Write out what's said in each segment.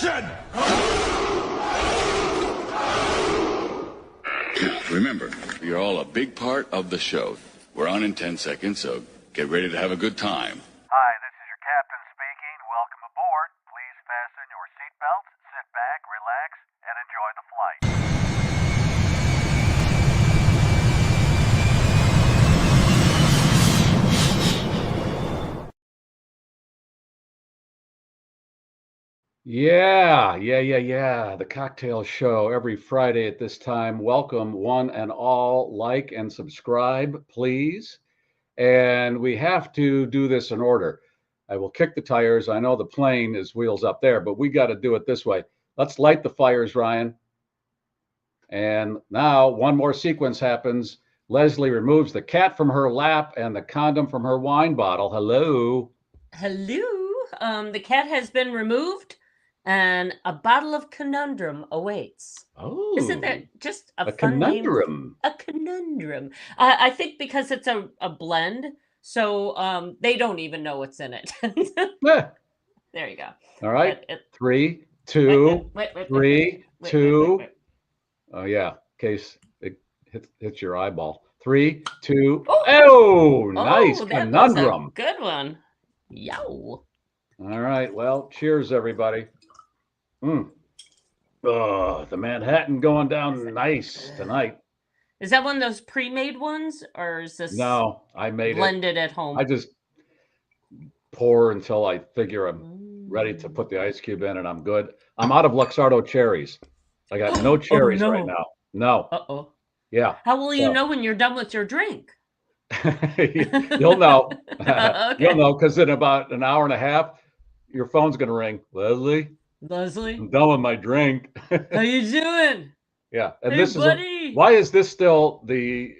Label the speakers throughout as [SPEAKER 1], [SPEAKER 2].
[SPEAKER 1] Action!
[SPEAKER 2] Remember, you're all a big part of the show. We're on in 10 seconds, so get ready to have a good time.
[SPEAKER 3] Hi, this is your captain speaking. Welcome aboard. Please fasten your seatbelts, sit back, relax, and enjoy the flight.
[SPEAKER 4] Yeah. The cocktail show every Friday at this time. Welcome, one and all. Like and subscribe, please. And we have to do this in order. I will kick the tires. I know the plane is wheels up there, but we got to do it this way. Let's light the fires, Ryan. And now one more sequence happens. Leslie removes the cat from her lap and the condom from her wine bottle. Hello.
[SPEAKER 5] Hello. The cat has been removed and a bottle of conundrum awaits.
[SPEAKER 4] Oh,
[SPEAKER 5] Isn't that just a fun
[SPEAKER 4] conundrum?
[SPEAKER 5] Name? A conundrum. I think because it's a blend, so they don't even know what's in it.
[SPEAKER 4] Yeah.
[SPEAKER 5] There you go.
[SPEAKER 4] All right. 3, 2, 3, 2. Oh, yeah. In case it hits your eyeball. 3, 2. Oh, nice conundrum.
[SPEAKER 5] Good one. Yow.
[SPEAKER 4] All right. Well, cheers, everybody. Oh, the Manhattan going down nice tonight.
[SPEAKER 5] Is that one of those pre-made ones, or is this?
[SPEAKER 4] No, I made
[SPEAKER 5] blended at home.
[SPEAKER 4] I just pour until I figure I'm ready to put the ice cube in, and I'm good. I'm out of Luxardo cherries. I got no cherries right now. No.
[SPEAKER 5] Uh-oh.
[SPEAKER 4] Yeah.
[SPEAKER 5] How will you know when you're done with your drink?
[SPEAKER 4] You'll know.
[SPEAKER 5] Okay.
[SPEAKER 4] You'll know, because in about an hour and a half, your phone's going to ring. Leslie,
[SPEAKER 5] I'm
[SPEAKER 4] done with my drink.
[SPEAKER 5] How you doing?
[SPEAKER 4] Yeah. And
[SPEAKER 5] Hey,
[SPEAKER 4] this
[SPEAKER 5] buddy.
[SPEAKER 4] is why is this still the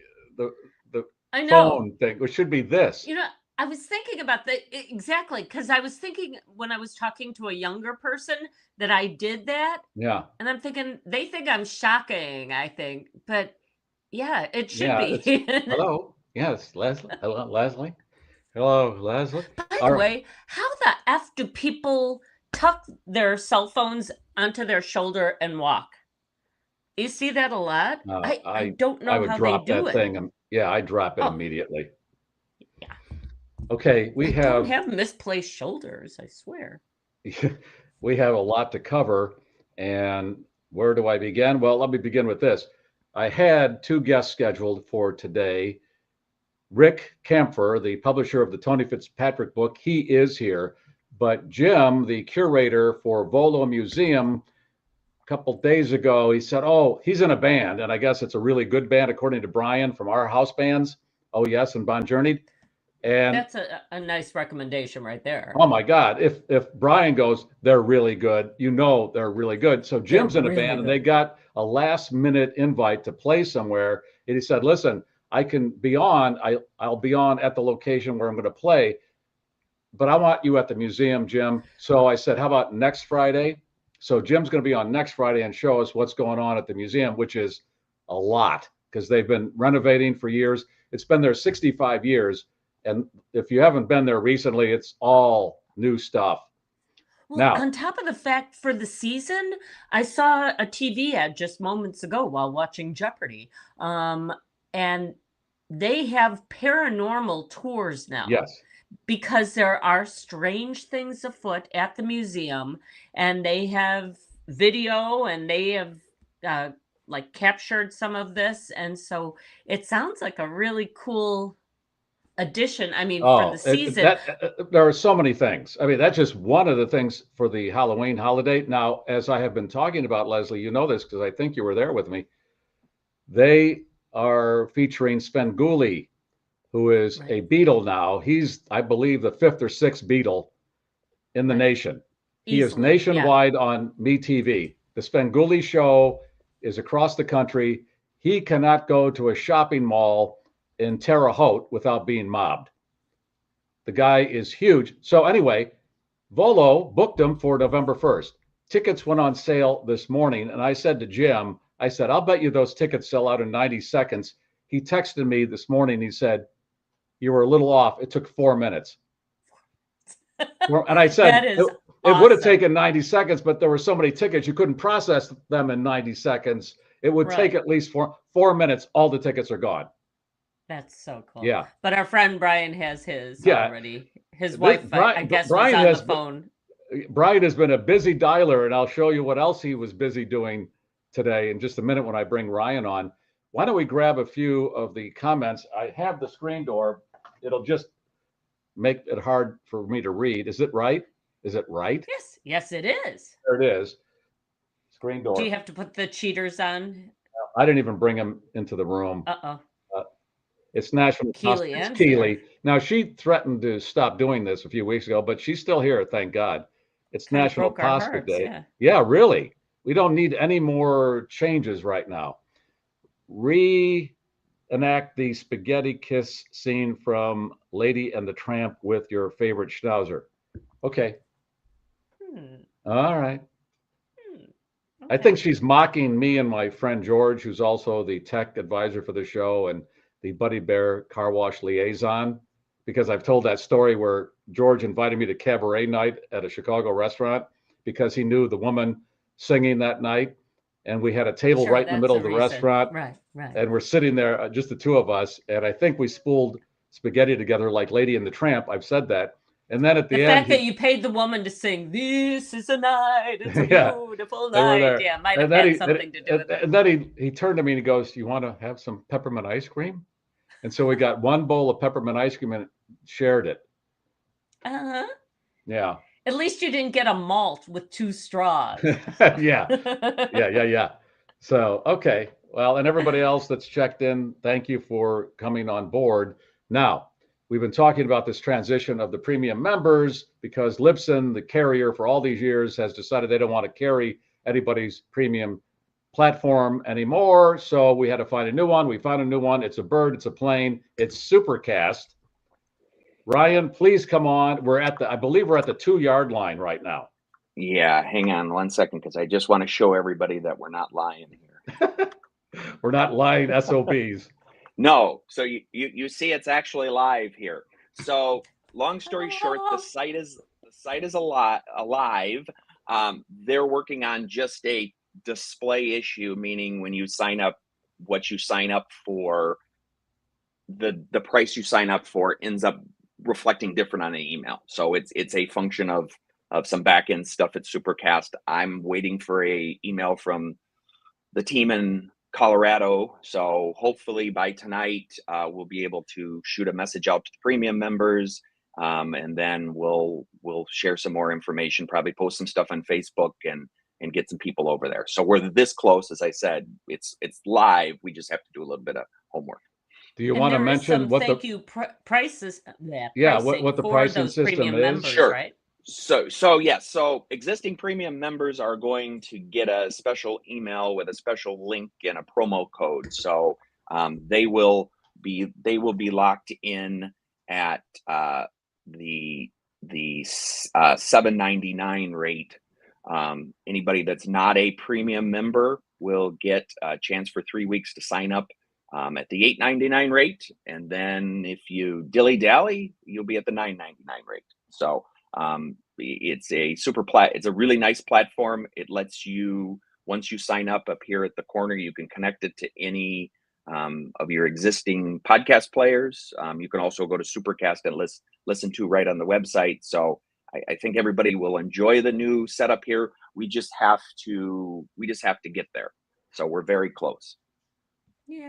[SPEAKER 5] I know.
[SPEAKER 4] phone thing? It should be this.
[SPEAKER 5] You know, I was thinking about that exactly, because I was thinking when I was talking to a younger person that I did that.
[SPEAKER 4] Yeah.
[SPEAKER 5] And I'm thinking, they think I'm shocking, I think. But yeah, it should be.
[SPEAKER 4] Hello. Yes, Leslie. Hello, Leslie. Hello, Leslie.
[SPEAKER 5] By the way, how the F do people tuck their cell phones onto their shoulder and walk? You see that a lot? I don't know
[SPEAKER 4] I would
[SPEAKER 5] how
[SPEAKER 4] drop
[SPEAKER 5] they do
[SPEAKER 4] that
[SPEAKER 5] it.
[SPEAKER 4] thing. Yeah, I drop it immediately.
[SPEAKER 5] Yeah.
[SPEAKER 4] Okay,
[SPEAKER 5] I don't have misplaced shoulders, I swear.
[SPEAKER 4] We have a lot to cover, and where do I begin? Well, let me begin with this. I had 2 guests scheduled for today. Rick Kaempfer, the publisher of the Tony Fitzpatrick book, he is here. But Jim, the curator for Volo Museum, a couple days ago, he said, oh, he's in a band, and I guess it's a really good band, according to Brian from our house bands. Oh, yes, and Bon Journey. And
[SPEAKER 5] that's a nice recommendation right there.
[SPEAKER 4] Oh my God. If Brian goes, they're really good, you know they're really good. So Jim's in a band and they got a last minute invite to play somewhere. And he said, listen, I can be on, I'll be on at the location where I'm going to play, but I want you at the museum, Jim. So I said, how about next Friday? So Jim's going to be on next Friday and show us what's going on at the museum, which is a lot because they've been renovating for years. It's been there 65 years. And if you haven't been there recently, it's all new stuff.
[SPEAKER 5] Well,
[SPEAKER 4] now,
[SPEAKER 5] on top of the fact, for the season, I saw a TV ad just moments ago while watching Jeopardy. And they have paranormal tours now.
[SPEAKER 4] Yes.
[SPEAKER 5] Because there are strange things afoot at the museum, and they have video, and they have like captured some of this. And so it sounds like a really cool addition. I mean, for the season.
[SPEAKER 4] There are so many things. I mean, that's just one of the things for the Halloween holiday. Now, as I have been talking about, Leslie, you know this because I think you were there with me. They are featuring Svengoolie, who is a Beatle now. He's, I believe, the 5th or 6th Beatle in the nation. He is nationwide on MeTV. The Svengoolie show is across the country. He cannot go to a shopping mall in Terre Haute without being mobbed. The guy is huge. So anyway, Volo booked him for November 1st. Tickets went on sale this morning, and I said to Jim, I said, I'll bet you those tickets sell out in 90 seconds. He texted me this morning. He said, you were a little off. It took 4 minutes. And I said, It would have
[SPEAKER 5] awesome.
[SPEAKER 4] taken 90 seconds, but there were so many tickets, you couldn't process them in 90 seconds. It would take
[SPEAKER 5] Right.
[SPEAKER 4] at least 4 minutes. All the tickets are gone.
[SPEAKER 5] That's so cool.
[SPEAKER 4] Yeah.
[SPEAKER 5] But our friend Brian has his
[SPEAKER 4] Yeah.
[SPEAKER 5] already. His wife, I guess,
[SPEAKER 4] Brian
[SPEAKER 5] was on
[SPEAKER 4] has
[SPEAKER 5] the phone.
[SPEAKER 4] Brian has been a busy dialer, and I'll show you what else he was busy doing today in just a minute when I bring Ryan on. Why don't we grab a few of the comments? I have the screen door. It'll just make it hard for me to read. Is it right? Is it right?
[SPEAKER 5] Yes. Yes, it is.
[SPEAKER 4] There it is. Screen door.
[SPEAKER 5] Do you have to put the cheaters on?
[SPEAKER 4] I didn't even bring him into the room.
[SPEAKER 5] Uh-oh.
[SPEAKER 4] It's National
[SPEAKER 5] Keely
[SPEAKER 4] It's
[SPEAKER 5] and
[SPEAKER 4] Keely. Now, she threatened to stop doing this a few weeks ago, but she's still here, thank God. It's
[SPEAKER 5] Kinda
[SPEAKER 4] National
[SPEAKER 5] broke our
[SPEAKER 4] Pasta
[SPEAKER 5] hearts,
[SPEAKER 4] Day.
[SPEAKER 5] yeah.
[SPEAKER 4] Yeah, really. We don't need any more changes right now. Reenact the spaghetti kiss scene from Lady and the Tramp with your favorite schnauzer. Okay. All right. I think she's mocking me and my friend George, who's also the tech advisor for the show and the Buddy Bear car wash liaison, because I've told that story where George invited me to cabaret night at a Chicago restaurant because he knew the woman singing that night. And we had a table
[SPEAKER 5] Sure,
[SPEAKER 4] right in the
[SPEAKER 5] that's
[SPEAKER 4] middle
[SPEAKER 5] a
[SPEAKER 4] of the
[SPEAKER 5] reason.
[SPEAKER 4] restaurant.
[SPEAKER 5] Right.
[SPEAKER 4] And we're sitting there, just the two of us. And I think we spooled spaghetti together like Lady and the Tramp. I've said that. And then at the
[SPEAKER 5] The
[SPEAKER 4] end,
[SPEAKER 5] fact that you paid the woman to sing, "This is a night, it's a
[SPEAKER 4] Yeah,
[SPEAKER 5] beautiful
[SPEAKER 4] they were
[SPEAKER 5] night."
[SPEAKER 4] there.
[SPEAKER 5] Yeah, might
[SPEAKER 4] And
[SPEAKER 5] have
[SPEAKER 4] then
[SPEAKER 5] had something to do with it.
[SPEAKER 4] and then he turned to me and he goes, "You want to have some peppermint ice cream?" And so we got one bowl of peppermint ice cream and shared it.
[SPEAKER 5] Uh-huh.
[SPEAKER 4] Yeah.
[SPEAKER 5] At least you didn't get a malt with 2 straws.
[SPEAKER 4] Yeah. So, okay. Well, and everybody else that's checked in, thank you for coming on board. Now, we've been talking about this transition of the premium members because Libsyn, the carrier for all these years, has decided they don't want to carry anybody's premium platform anymore. So we had to find a new one. We found a new one. It's a bird. It's a plane. It's Supercast. Ryan, please come on. I believe we're at the 2-yard line right now.
[SPEAKER 1] Yeah, hang on 1 second, because I just want to show everybody that we're not lying here.
[SPEAKER 4] We're not lying SOBs.
[SPEAKER 1] No, so you see it's actually live here. So long story short, the site is alive. They're working on just a display issue, meaning when you sign up, what you sign up for, the price you sign up for ends up reflecting different on an email. So it's a function of some back end stuff at Supercast. I'm waiting for a email from the team in Colorado. So hopefully by tonight, we'll be able to shoot a message out to the premium members. And then we'll share some more information, probably post some stuff on Facebook and get some people over there. So we're this close. As I said, it's live. We just have to do a little bit of homework.
[SPEAKER 4] Do you want to mention what the
[SPEAKER 5] prices?
[SPEAKER 4] what the pricing system is?
[SPEAKER 5] Members,
[SPEAKER 1] sure.
[SPEAKER 5] Right?
[SPEAKER 1] So existing premium members are going to get a special email with a special link and a promo code. So they will be locked in at the $7.99 rate. Anybody that's not a premium member will get a chance for 3 weeks to sign up at the $8.99 rate, and then if you dilly-dally, you'll be at the $9.99 rate. So it's a really nice platform. It lets you, once you sign up here at the corner, you can connect it to any of your existing podcast players. You can also go to Supercast and listen to right on the website. So I think everybody will enjoy the new setup here. We just have to get there. So we're very close.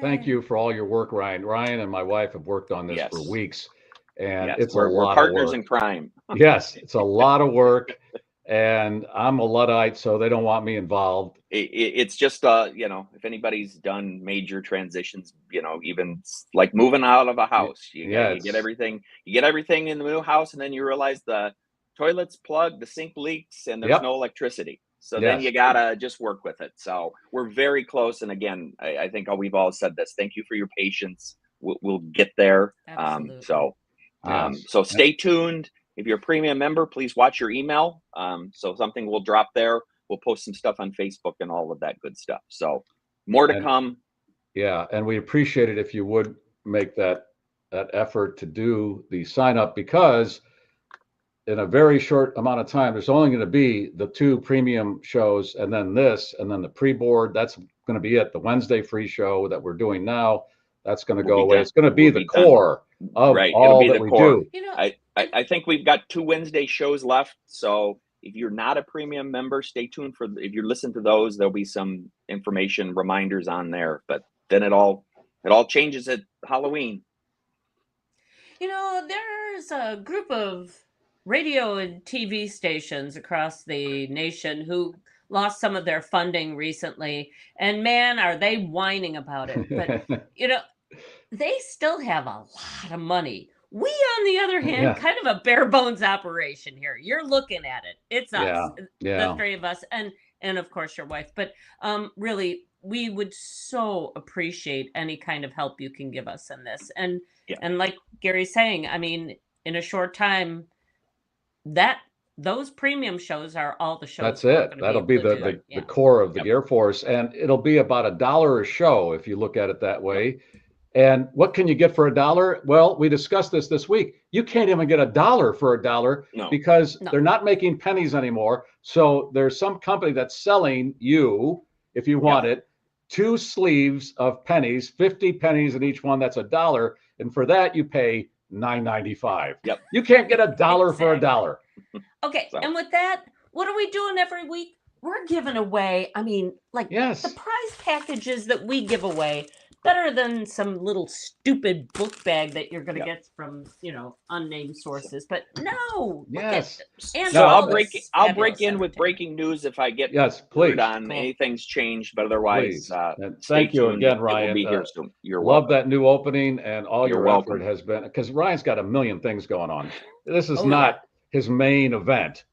[SPEAKER 4] Thank you for all your work, Ryan. Ryan and my wife have worked on this for weeks, and it's a lot of work.
[SPEAKER 1] We're partners in crime.
[SPEAKER 4] Yes, it's a lot of work, and I'm a Luddite, so they don't want me involved.
[SPEAKER 1] It's just, if anybody's done major transitions, even like moving out of a house, you get everything in the new house, and then you realize the toilet's plugged, the sink leaks, and there's no electricity. So then you gotta just work with it. So we're very close. And again, I think we've all said this. Thank you for your patience. We'll get there.
[SPEAKER 5] Absolutely.
[SPEAKER 1] So stay tuned. If you're a premium member, please watch your email. So something will drop there. We'll post some stuff on Facebook and all of that good stuff. So more to come.
[SPEAKER 4] Yeah, and we appreciate it if you would make that effort to do the sign up, because in a very short amount of time, there's only going to be the 2 premium shows, and then this, and then the pre-board. That's going to be it. The Wednesday free show that we're doing now, that's going to go away.
[SPEAKER 1] done.
[SPEAKER 4] It's going to be
[SPEAKER 1] We'll
[SPEAKER 4] the
[SPEAKER 1] be done.
[SPEAKER 4] core of
[SPEAKER 1] Right. It'll
[SPEAKER 4] all
[SPEAKER 1] be
[SPEAKER 4] that
[SPEAKER 1] the
[SPEAKER 4] we
[SPEAKER 1] core.
[SPEAKER 4] do.
[SPEAKER 5] You know,
[SPEAKER 1] I think we've got 2 Wednesday shows left. So if you're not a premium member, stay tuned for, if you listen to those, there'll be some information reminders on there. But then it all changes at Halloween.
[SPEAKER 5] you know, there's a group of radio and TV stations across the nation who lost some of their funding recently, and man, are they whining about it. But you know, they still have a lot of money. We, on the other hand,
[SPEAKER 4] Yeah.
[SPEAKER 5] kind of a bare bones operation here. You're looking at it. It's us,
[SPEAKER 4] Yeah.
[SPEAKER 5] the 3 of us, and of course your wife. But really, we would so appreciate any kind of help you can give us in this. And
[SPEAKER 1] Yeah.
[SPEAKER 5] and like Gary's saying, I mean, in a short time, those premium shows are all the shows.
[SPEAKER 4] That's
[SPEAKER 5] we're
[SPEAKER 4] it.
[SPEAKER 5] gonna
[SPEAKER 4] That'll be
[SPEAKER 5] able to
[SPEAKER 4] the
[SPEAKER 5] do. Yeah.
[SPEAKER 4] core of the
[SPEAKER 1] Yep.
[SPEAKER 4] GarrForce, and it'll be about $1 a show if you look at it that way. And what can you get for $1? Well, we discussed this week. You can't even get $1 for $1
[SPEAKER 1] No.
[SPEAKER 4] because
[SPEAKER 5] No.
[SPEAKER 4] they're not making pennies anymore. So there's some company that's selling you, if you want it, 2 sleeves of pennies, 50 pennies in each one. That's $1, and for that you pay $9.95.
[SPEAKER 1] Yep.
[SPEAKER 4] You can't get $1 for $1.
[SPEAKER 5] Okay,
[SPEAKER 1] So-
[SPEAKER 5] and with that, what are we doing every week? We're giving away, I mean, like
[SPEAKER 4] Yes.
[SPEAKER 5] the prize packages that we give away, better than some little stupid book bag that you're going to
[SPEAKER 1] Yep.
[SPEAKER 5] get from, unnamed sources. But no. look at-
[SPEAKER 4] Yes.
[SPEAKER 5] and
[SPEAKER 1] So
[SPEAKER 5] all
[SPEAKER 1] I'll
[SPEAKER 5] this
[SPEAKER 1] break
[SPEAKER 5] fabulous
[SPEAKER 1] in with
[SPEAKER 5] entertainment.
[SPEAKER 1] breaking news if I get
[SPEAKER 4] Yes, please.
[SPEAKER 1] word on
[SPEAKER 5] Cool.
[SPEAKER 1] anything's changed. But otherwise,
[SPEAKER 4] Please. And
[SPEAKER 1] stay
[SPEAKER 4] thank you
[SPEAKER 1] tuned.
[SPEAKER 4] again,
[SPEAKER 1] It will
[SPEAKER 4] Ryan.
[SPEAKER 1] be here soon. You're
[SPEAKER 4] Love
[SPEAKER 1] welcome.
[SPEAKER 4] that new opening, and all
[SPEAKER 1] You're
[SPEAKER 4] your
[SPEAKER 1] welcome.
[SPEAKER 4] effort has been, because Ryan's got a million things going on. This is
[SPEAKER 5] Oh,
[SPEAKER 4] not his main event,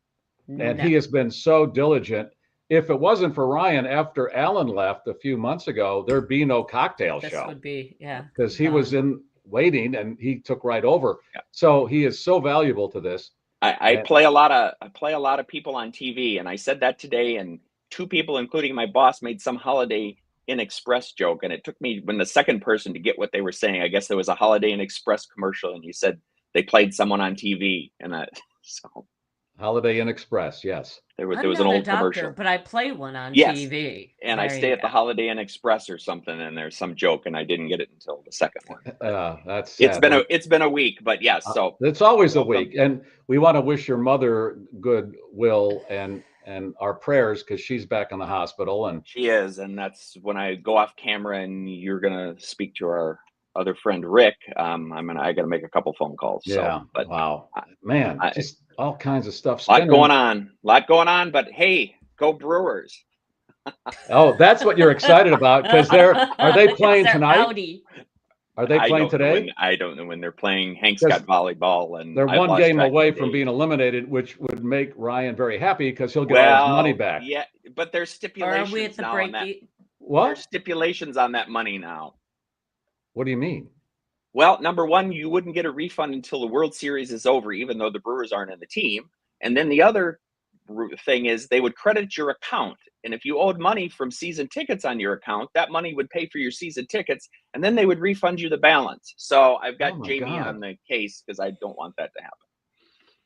[SPEAKER 4] and
[SPEAKER 5] No.
[SPEAKER 4] he has been so diligent. If it wasn't for Ryan, after Alan left a few months ago, there'd be no cocktail
[SPEAKER 5] This
[SPEAKER 4] show
[SPEAKER 5] would be,
[SPEAKER 4] because he was
[SPEAKER 5] done.
[SPEAKER 4] in waiting and he took right over.
[SPEAKER 1] Yeah.
[SPEAKER 4] So he is so valuable to this.
[SPEAKER 1] I
[SPEAKER 4] And-
[SPEAKER 1] play a lot of people on TV, and I said that today, and 2 people, including my boss, made some Holiday Inn Express joke, and it took me when the second person to get what they were saying. I guess there was a Holiday Inn Express commercial, and you said they played someone on TV, and so
[SPEAKER 4] Holiday Inn Express, yes.
[SPEAKER 1] there
[SPEAKER 5] I'm
[SPEAKER 1] was an
[SPEAKER 5] not a
[SPEAKER 1] old
[SPEAKER 5] doctor,
[SPEAKER 1] commercial.
[SPEAKER 5] but I play one on
[SPEAKER 1] Yes.
[SPEAKER 5] TV.
[SPEAKER 1] And I
[SPEAKER 5] There
[SPEAKER 1] stay
[SPEAKER 5] you
[SPEAKER 1] at the
[SPEAKER 5] go.
[SPEAKER 1] Holiday Inn Express or something, and there's some joke, and I didn't get it until the second one.
[SPEAKER 4] That's
[SPEAKER 1] It's
[SPEAKER 4] sad.
[SPEAKER 1] been a week, but yes. So
[SPEAKER 4] It's always a
[SPEAKER 1] welcome.
[SPEAKER 4] week, and we want to wish your mother good will and our prayers because she's back in the hospital. And
[SPEAKER 1] she is, and that's when I go off camera, and you're gonna speak to our other friend Rick. I gotta make a couple phone calls.
[SPEAKER 4] yeah,
[SPEAKER 1] So, but
[SPEAKER 4] wow, man,
[SPEAKER 1] I-
[SPEAKER 4] just all kinds of stuff.
[SPEAKER 1] lot
[SPEAKER 4] spinning.
[SPEAKER 1] going on. But hey, go Brewers!
[SPEAKER 4] Oh, that's what you're excited about because are they playing
[SPEAKER 5] It's their
[SPEAKER 4] tonight?
[SPEAKER 5] Audi.
[SPEAKER 4] Are they playing
[SPEAKER 1] don't know
[SPEAKER 4] today?
[SPEAKER 1] I don't know when they're playing. Hank's
[SPEAKER 4] Because
[SPEAKER 1] got volleyball, and
[SPEAKER 4] They're
[SPEAKER 1] I've
[SPEAKER 4] one
[SPEAKER 1] lost
[SPEAKER 4] game
[SPEAKER 1] track of
[SPEAKER 4] away
[SPEAKER 1] the
[SPEAKER 4] from
[SPEAKER 1] days.
[SPEAKER 4] being eliminated, which would make Ryan very happy because he'll get all his money back.
[SPEAKER 1] Yeah, but there's
[SPEAKER 5] Or are
[SPEAKER 1] stipulations
[SPEAKER 5] we at the
[SPEAKER 1] now on
[SPEAKER 5] break?
[SPEAKER 1] that. There's
[SPEAKER 4] What?
[SPEAKER 1] stipulations on that money now.
[SPEAKER 4] What do you mean?
[SPEAKER 1] Well, number one, you wouldn't get a refund until the World Series is over, even though the Brewers aren't in the team. And then the other thing is they would credit your account. And if you owed money from season tickets on your account, that money would pay for your season tickets, and then they would refund you the balance. So I've got
[SPEAKER 4] Oh my
[SPEAKER 1] Jamie
[SPEAKER 4] God.
[SPEAKER 1] on the case because I don't want that to happen.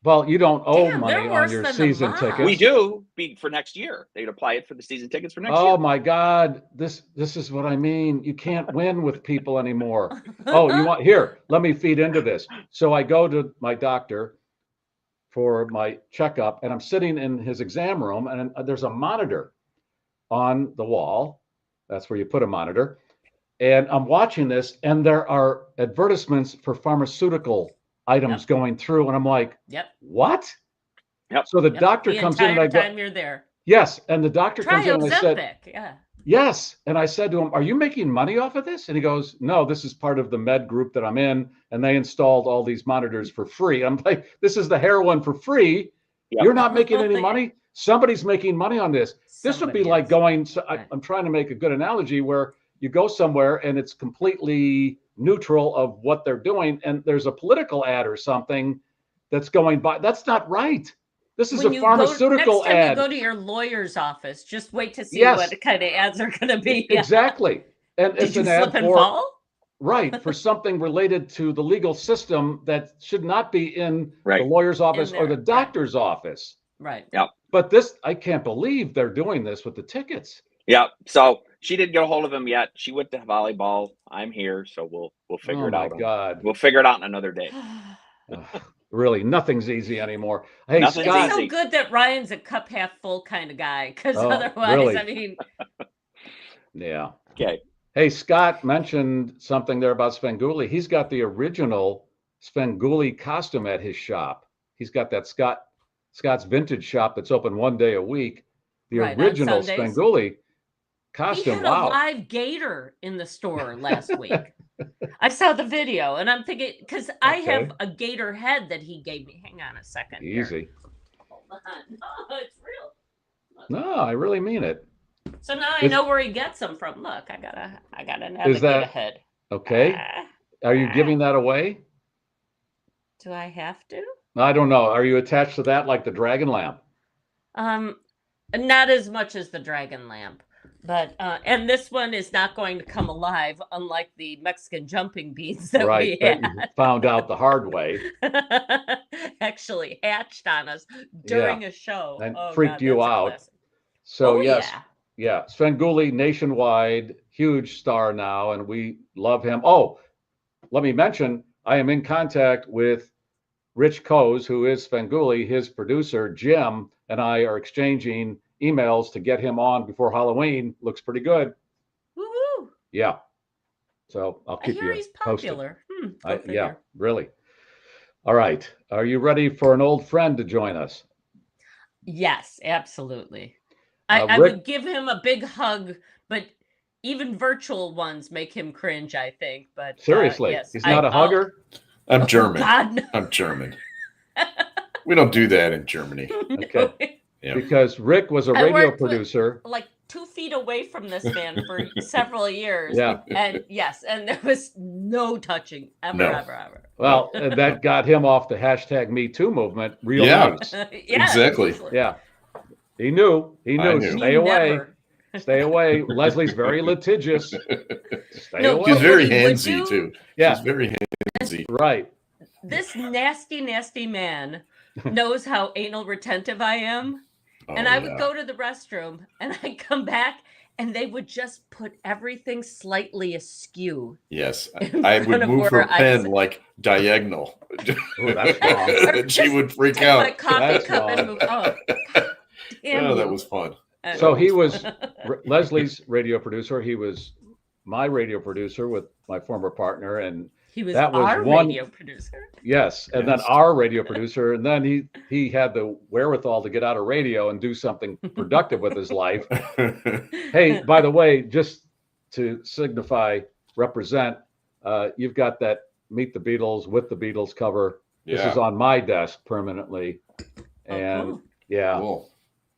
[SPEAKER 4] Well, you don't owe
[SPEAKER 5] Damn,
[SPEAKER 4] money
[SPEAKER 5] they're
[SPEAKER 4] on
[SPEAKER 5] worse
[SPEAKER 4] your
[SPEAKER 5] than the
[SPEAKER 4] season
[SPEAKER 5] mob.
[SPEAKER 4] tickets.
[SPEAKER 1] We do for next year. They'd apply it for the season tickets for next
[SPEAKER 4] Oh
[SPEAKER 1] year.
[SPEAKER 4] my God, this is what I mean. You can't win with people anymore. Oh, you want here? Let me feed into this. So I go to my doctor for my checkup, and I'm sitting in his exam room, and there's a monitor on the wall. That's where you put a monitor. And I'm watching this, and there are advertisements for pharmaceutical items going through, and I'm like,
[SPEAKER 5] Yep.
[SPEAKER 4] what?
[SPEAKER 1] Yep.
[SPEAKER 4] So the
[SPEAKER 5] Yep.
[SPEAKER 4] doctor
[SPEAKER 5] The
[SPEAKER 4] comes in, and
[SPEAKER 5] entire
[SPEAKER 4] I go,
[SPEAKER 5] time you're there.
[SPEAKER 4] yes. And the doctor
[SPEAKER 5] Try
[SPEAKER 4] comes in, and I said,
[SPEAKER 5] Ozempic. Yeah.
[SPEAKER 4] yes. And I said to him, are you making money off of this? And he goes, no, this is part of the med group that I'm in. And they installed all these monitors for free. I'm like, this is the heroin for free.
[SPEAKER 1] Yep.
[SPEAKER 4] You're not making any
[SPEAKER 5] Yeah.
[SPEAKER 4] money. Somebody's making money on this. This would be
[SPEAKER 5] Somebody
[SPEAKER 4] like
[SPEAKER 5] is.
[SPEAKER 4] going,
[SPEAKER 5] Right.
[SPEAKER 4] I'm trying to make a good analogy where you go somewhere and it's completely neutral of what they're doing. And there's a political ad or something that's going by. That's not right. This is
[SPEAKER 5] When
[SPEAKER 4] a
[SPEAKER 5] you
[SPEAKER 4] pharmaceutical
[SPEAKER 5] next time
[SPEAKER 4] ad.
[SPEAKER 5] you go to your lawyer's office, just wait to see
[SPEAKER 4] Yes.
[SPEAKER 5] what kind of ads are going to be. Yeah.
[SPEAKER 4] Exactly. And
[SPEAKER 5] Did
[SPEAKER 4] it's
[SPEAKER 5] you
[SPEAKER 4] an ad
[SPEAKER 5] slip and
[SPEAKER 4] for,
[SPEAKER 5] fall?
[SPEAKER 4] right, for something related to the legal system that should not be in the
[SPEAKER 1] Right.
[SPEAKER 4] lawyer's office
[SPEAKER 5] In
[SPEAKER 4] or the
[SPEAKER 5] there, right.
[SPEAKER 4] doctor's office.
[SPEAKER 5] Right.
[SPEAKER 1] Yeah.
[SPEAKER 4] But this, I can't believe they're doing this with the tickets.
[SPEAKER 1] Yeah. So she didn't get a hold of him yet. She went to volleyball. I'm here, so we'll figure
[SPEAKER 4] Oh
[SPEAKER 1] it
[SPEAKER 4] my
[SPEAKER 1] out.
[SPEAKER 4] God.
[SPEAKER 1] We'll figure it out in another day.
[SPEAKER 4] Really, nothing's easy anymore. Hey,
[SPEAKER 1] Nothing's
[SPEAKER 4] Scott.
[SPEAKER 5] It's so
[SPEAKER 1] easy.
[SPEAKER 5] good that Ryan's a cup half full kind of guy, because
[SPEAKER 4] Oh,
[SPEAKER 5] otherwise,
[SPEAKER 4] really?
[SPEAKER 5] I mean,
[SPEAKER 4] Yeah.
[SPEAKER 1] Okay.
[SPEAKER 4] Hey, Scott mentioned something there about Svengoolie. He's got the original Svengoolie costume at his shop. He's got that Scott's Vintage Shop that's open one day a week. The
[SPEAKER 5] Right, on
[SPEAKER 4] original
[SPEAKER 5] Sundays.
[SPEAKER 4] Svengoolie
[SPEAKER 5] he
[SPEAKER 4] costume.
[SPEAKER 5] had
[SPEAKER 4] Wow.
[SPEAKER 5] a live gator in the store last week. I saw the video, and I'm thinking, because I
[SPEAKER 4] Okay.
[SPEAKER 5] have a gator head that he gave me. Hang on a second. here.
[SPEAKER 4] Easy.
[SPEAKER 5] Hold on. No, it's real.
[SPEAKER 4] No, I really mean it.
[SPEAKER 5] So now I
[SPEAKER 4] Is-
[SPEAKER 5] know where he gets them from. Look, I got an
[SPEAKER 4] Is
[SPEAKER 5] alligator
[SPEAKER 4] that-
[SPEAKER 5] head.
[SPEAKER 4] Okay.
[SPEAKER 5] Ah,
[SPEAKER 4] Are you giving that away?
[SPEAKER 5] do I have to?
[SPEAKER 4] I don't know. Are you attached to that like the dragon lamp?
[SPEAKER 5] Not as much as the dragon lamp, but and this one is not going to come alive, unlike the Mexican jumping beans that
[SPEAKER 4] Right.
[SPEAKER 5] we
[SPEAKER 4] That you found out the hard way
[SPEAKER 5] had. Actually hatched on us during a show.
[SPEAKER 4] and
[SPEAKER 5] Oh,
[SPEAKER 4] freaked
[SPEAKER 5] God,
[SPEAKER 4] you
[SPEAKER 5] that's a
[SPEAKER 4] out.
[SPEAKER 5] classic.
[SPEAKER 4] So
[SPEAKER 5] Oh,
[SPEAKER 4] yes,
[SPEAKER 5] yeah.
[SPEAKER 4] yeah. Svengoolie nationwide, huge star now, and we love him. Oh, let me mention, I am in contact with Rich Coase, who is Svengoolie. His producer, Jim, and I are exchanging emails to get him on before Halloween. Looks pretty good.
[SPEAKER 5] Woo-hoo.
[SPEAKER 4] Yeah. So I'll
[SPEAKER 5] I
[SPEAKER 4] keep
[SPEAKER 5] hear
[SPEAKER 4] you
[SPEAKER 5] he's
[SPEAKER 4] posted.
[SPEAKER 5] popular. Go
[SPEAKER 4] Yeah,
[SPEAKER 5] figure.
[SPEAKER 4] really. All right. Are you ready for an old friend to join us?
[SPEAKER 5] Yes, absolutely.
[SPEAKER 4] Uh,
[SPEAKER 5] I
[SPEAKER 4] Rick-
[SPEAKER 5] would give him a big hug, but even virtual ones make him cringe, I think. But
[SPEAKER 4] Seriously,
[SPEAKER 5] yes,
[SPEAKER 4] he's not a
[SPEAKER 5] I'll-
[SPEAKER 4] hugger?
[SPEAKER 6] I'm German.
[SPEAKER 5] God, no.
[SPEAKER 6] I'm German. We don't do that in Germany.
[SPEAKER 4] Okay.
[SPEAKER 6] Yeah.
[SPEAKER 4] Because Rick was a
[SPEAKER 5] I
[SPEAKER 4] radio
[SPEAKER 5] worked with-
[SPEAKER 4] producer.
[SPEAKER 5] Like 2 feet away from this man for several years.
[SPEAKER 4] Yeah.
[SPEAKER 5] And yes, and there was no touching ever,
[SPEAKER 6] No.
[SPEAKER 5] ever.
[SPEAKER 4] Well, and that got him off the hashtag Me Too movement real
[SPEAKER 6] Yeah.
[SPEAKER 4] nice.
[SPEAKER 5] Yeah,
[SPEAKER 6] Exactly.
[SPEAKER 5] seriously.
[SPEAKER 4] Yeah. He knew.
[SPEAKER 6] I knew.
[SPEAKER 4] Stay away.
[SPEAKER 5] Never.
[SPEAKER 4] Stay away. Leslie's very litigious. Stay
[SPEAKER 5] No,
[SPEAKER 4] away.
[SPEAKER 6] She's very
[SPEAKER 5] What he would
[SPEAKER 6] handsy
[SPEAKER 5] do-
[SPEAKER 6] too.
[SPEAKER 4] Yeah.
[SPEAKER 6] She's very handsy.
[SPEAKER 4] Right.
[SPEAKER 5] This nasty, nasty man knows how anal retentive I am.
[SPEAKER 6] Oh,
[SPEAKER 5] And I would
[SPEAKER 6] yeah.
[SPEAKER 5] go to the restroom and I'd come back and they would just put everything slightly askew.
[SPEAKER 6] Yes,
[SPEAKER 5] in
[SPEAKER 6] I would
[SPEAKER 5] front of
[SPEAKER 6] move her
[SPEAKER 5] where I
[SPEAKER 6] pen
[SPEAKER 5] sit.
[SPEAKER 6] like diagonal.
[SPEAKER 4] Oh, that's wrong.
[SPEAKER 6] And she would freak
[SPEAKER 5] Take my
[SPEAKER 6] out.
[SPEAKER 5] coffee
[SPEAKER 4] That's
[SPEAKER 5] cup and
[SPEAKER 4] wrong.
[SPEAKER 5] move. Oh, God damn
[SPEAKER 6] Oh, that
[SPEAKER 5] you.
[SPEAKER 6] was fun.
[SPEAKER 4] So he was Leslie's radio producer. He was my radio producer with my former partner. And
[SPEAKER 5] He was
[SPEAKER 4] that was
[SPEAKER 5] our
[SPEAKER 4] one-
[SPEAKER 5] radio producer.
[SPEAKER 4] yes, and then
[SPEAKER 6] Yes.
[SPEAKER 4] our radio producer. And then he had the wherewithal to get out of radio and do something productive with his life. Hey, by the way, just to signify, represent, you've got that Meet the Beatles with the Beatles cover. This is
[SPEAKER 6] Yeah.
[SPEAKER 4] on my desk permanently. And
[SPEAKER 5] cool.
[SPEAKER 4] yeah,
[SPEAKER 6] Cool.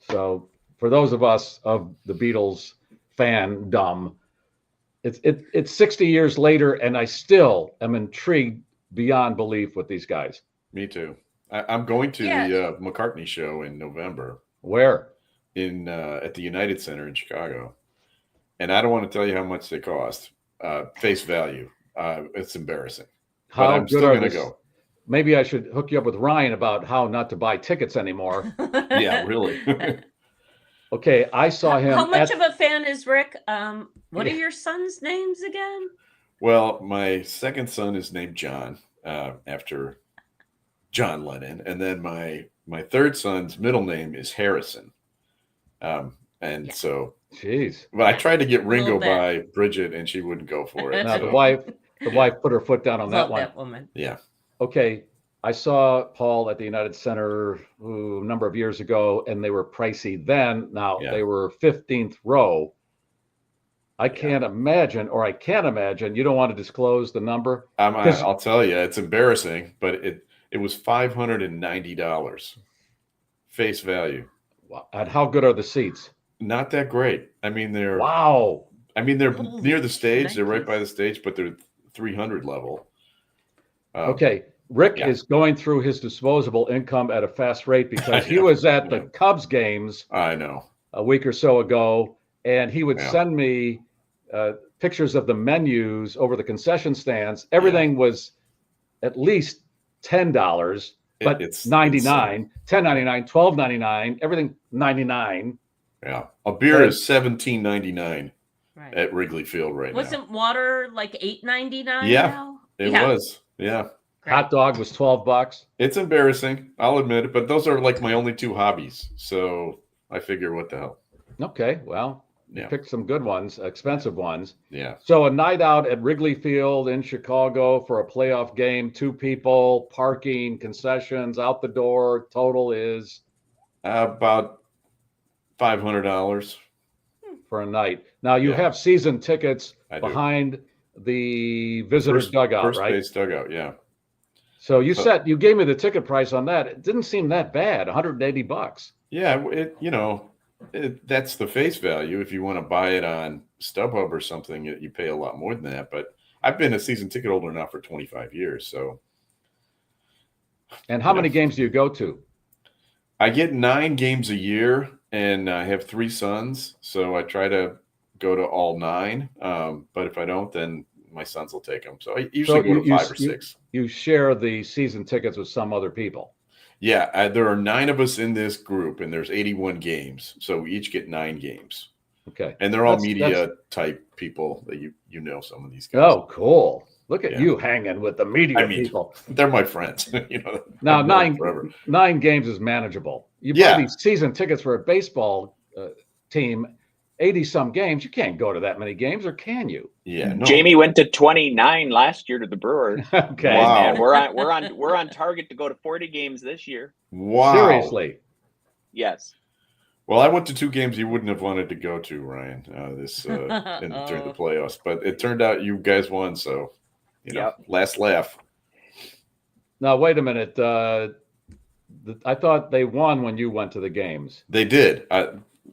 [SPEAKER 4] so for those of us of the Beatles fandom, it's 60 years later, and I still am intrigued beyond belief with these guys.
[SPEAKER 6] Me too. I'm going to
[SPEAKER 5] Yeah.
[SPEAKER 6] the McCartney show in November
[SPEAKER 4] Where?
[SPEAKER 6] in at the United Center in Chicago, and I don't want to tell you how much they cost. Face value, it's embarrassing. But
[SPEAKER 4] How
[SPEAKER 6] I'm
[SPEAKER 4] good
[SPEAKER 6] still
[SPEAKER 4] are
[SPEAKER 6] going to
[SPEAKER 4] the-
[SPEAKER 6] go.
[SPEAKER 4] Maybe I should hook you up with Ryan about how not to buy tickets anymore.
[SPEAKER 6] Yeah, really.
[SPEAKER 4] Okay, I saw him.
[SPEAKER 5] How much
[SPEAKER 4] at-
[SPEAKER 5] of a fan is Rick? What
[SPEAKER 4] Yeah.
[SPEAKER 5] are your sons' names again?
[SPEAKER 6] Well, my second son is named John, after John Lennon, and then my third son's middle name is Harrison. And
[SPEAKER 5] Yeah.
[SPEAKER 6] so,
[SPEAKER 4] Jeez.
[SPEAKER 6] but I tried to get Ringo
[SPEAKER 5] Little bit.
[SPEAKER 6] by Bridget, and she wouldn't go for it.
[SPEAKER 4] Now
[SPEAKER 6] so,
[SPEAKER 4] the wife put her foot down on
[SPEAKER 5] Love
[SPEAKER 4] that one.
[SPEAKER 5] that woman.
[SPEAKER 6] yeah,
[SPEAKER 4] Okay, I saw Paul at the United Center a number of years ago, and they were pricey then. Now
[SPEAKER 6] Yeah.
[SPEAKER 4] they were 15th row. I can't imagine, or I can't imagine. You don't want to disclose the number. 'Cause-
[SPEAKER 6] I'll tell you, it's embarrassing, but it was $590 face value.
[SPEAKER 4] Wow. And how good are the seats?
[SPEAKER 6] Not that great. I mean, they're
[SPEAKER 4] Wow.
[SPEAKER 6] they're
[SPEAKER 5] Holy
[SPEAKER 6] near the stage. They're right
[SPEAKER 5] shnikes.
[SPEAKER 6] by the stage, but they're 300 level.
[SPEAKER 4] Okay, Rick
[SPEAKER 6] yeah.
[SPEAKER 4] is going through his disposable income at a fast rate because he was at the
[SPEAKER 6] Yeah.
[SPEAKER 4] Cubs games
[SPEAKER 6] I know.
[SPEAKER 4] a week or so ago, and he would
[SPEAKER 6] Yeah.
[SPEAKER 4] send me pictures of the menus over the concession stands. Everything was at least $10, but
[SPEAKER 6] It's
[SPEAKER 4] $99, $10.99, $12.99, everything $99.
[SPEAKER 6] Yeah, a beer is $17.99
[SPEAKER 5] Right.
[SPEAKER 6] at Wrigley Field right now.
[SPEAKER 5] Wasn't water like $8.99
[SPEAKER 6] Yeah,
[SPEAKER 5] now?
[SPEAKER 6] It was. Yeah.
[SPEAKER 5] Great.
[SPEAKER 4] Hot dog was $12.
[SPEAKER 6] It's embarrassing. I'll admit it, but those are like my only two hobbies. So I figure, what the hell?
[SPEAKER 4] Okay, well, you picked some good ones, expensive ones.
[SPEAKER 6] Yeah.
[SPEAKER 4] So a night out at Wrigley Field in Chicago for a playoff game, 2 people, parking, concessions, out the door, total is
[SPEAKER 6] About $500
[SPEAKER 4] for a night. Now you have season tickets behind the visitor dugout,
[SPEAKER 6] first
[SPEAKER 4] right?
[SPEAKER 6] base dugout, yeah.
[SPEAKER 4] So you gave me the ticket price on that. It didn't seem that bad, $180.
[SPEAKER 6] Yeah, that's the face value. If you want to buy it on StubHub or something, you pay a lot more than that. But I've been a season ticket holder now for 25 years. So,
[SPEAKER 4] and how many games do you go to?
[SPEAKER 6] I get 9 games a year, and I have 3 sons, so I try to go to all 9. But if I don't, then my sons will take them. So I usually go to 5 or 6.
[SPEAKER 4] You share the season tickets with some other people.
[SPEAKER 6] Yeah, there are 9 of us in this group, and there's 81 games. So we each get 9 games.
[SPEAKER 4] Okay.
[SPEAKER 6] And they're all media type people that you know some of these guys.
[SPEAKER 4] Oh, cool. Look at you hanging with the media people.
[SPEAKER 6] They're my friends.
[SPEAKER 4] Now, 9 games is manageable. You buy these season tickets for a baseball team, 80-some games. You can't go to that many games, or can you?
[SPEAKER 6] Yeah. No.
[SPEAKER 1] Jamie went to 29 last year to the Brewers.
[SPEAKER 4] Okay.
[SPEAKER 6] Wow.
[SPEAKER 1] And we're on target to go to 40 games this year.
[SPEAKER 6] Wow.
[SPEAKER 4] Seriously.
[SPEAKER 1] Yes.
[SPEAKER 6] Well, I went to 2 games you wouldn't have wanted to go to, Ryan, during the playoffs. But it turned out you guys won, so last laugh.
[SPEAKER 4] Now, wait a minute. I thought they won when you went to the games.
[SPEAKER 6] They did.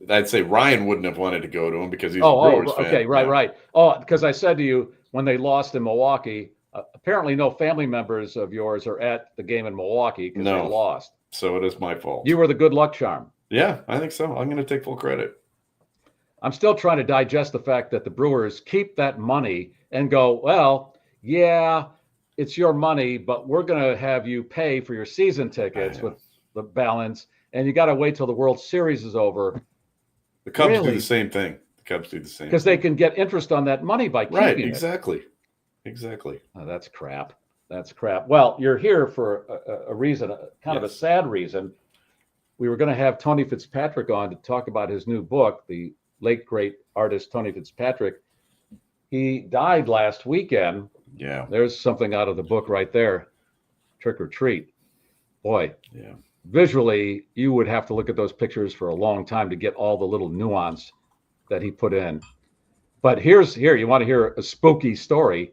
[SPEAKER 6] I'd say Ryan wouldn't have wanted to go to them because he's a Brewers fan.
[SPEAKER 4] Okay, right. Oh, because I said to you when they lost in Milwaukee, apparently no family members of yours are at the game in Milwaukee because they lost.
[SPEAKER 6] So it is my fault.
[SPEAKER 4] You were the good luck charm.
[SPEAKER 6] Yeah, I think so. I'm going to take full credit.
[SPEAKER 4] I'm still trying to digest the fact that the Brewers keep that money and go, well, yeah, it's your money, but we're going to have you pay for your season tickets with the balance, and you got to wait till the World Series is over.
[SPEAKER 6] The Cubs do the same thing.
[SPEAKER 4] Because they can get interest on that money by keeping it.
[SPEAKER 6] Exactly.
[SPEAKER 4] Oh, that's crap. Well, you're here for a reason, kind of a sad reason. We were going to have Tony Fitzpatrick on to talk about his new book, the late, great artist Tony Fitzpatrick. He died last weekend.
[SPEAKER 6] Yeah.
[SPEAKER 4] There's something out of the book right there. Trick or treat. Boy.
[SPEAKER 6] Yeah.
[SPEAKER 4] Visually, you would have to look at those pictures for a long time to get all the little nuance that he put in. But here, you want to hear a spooky story.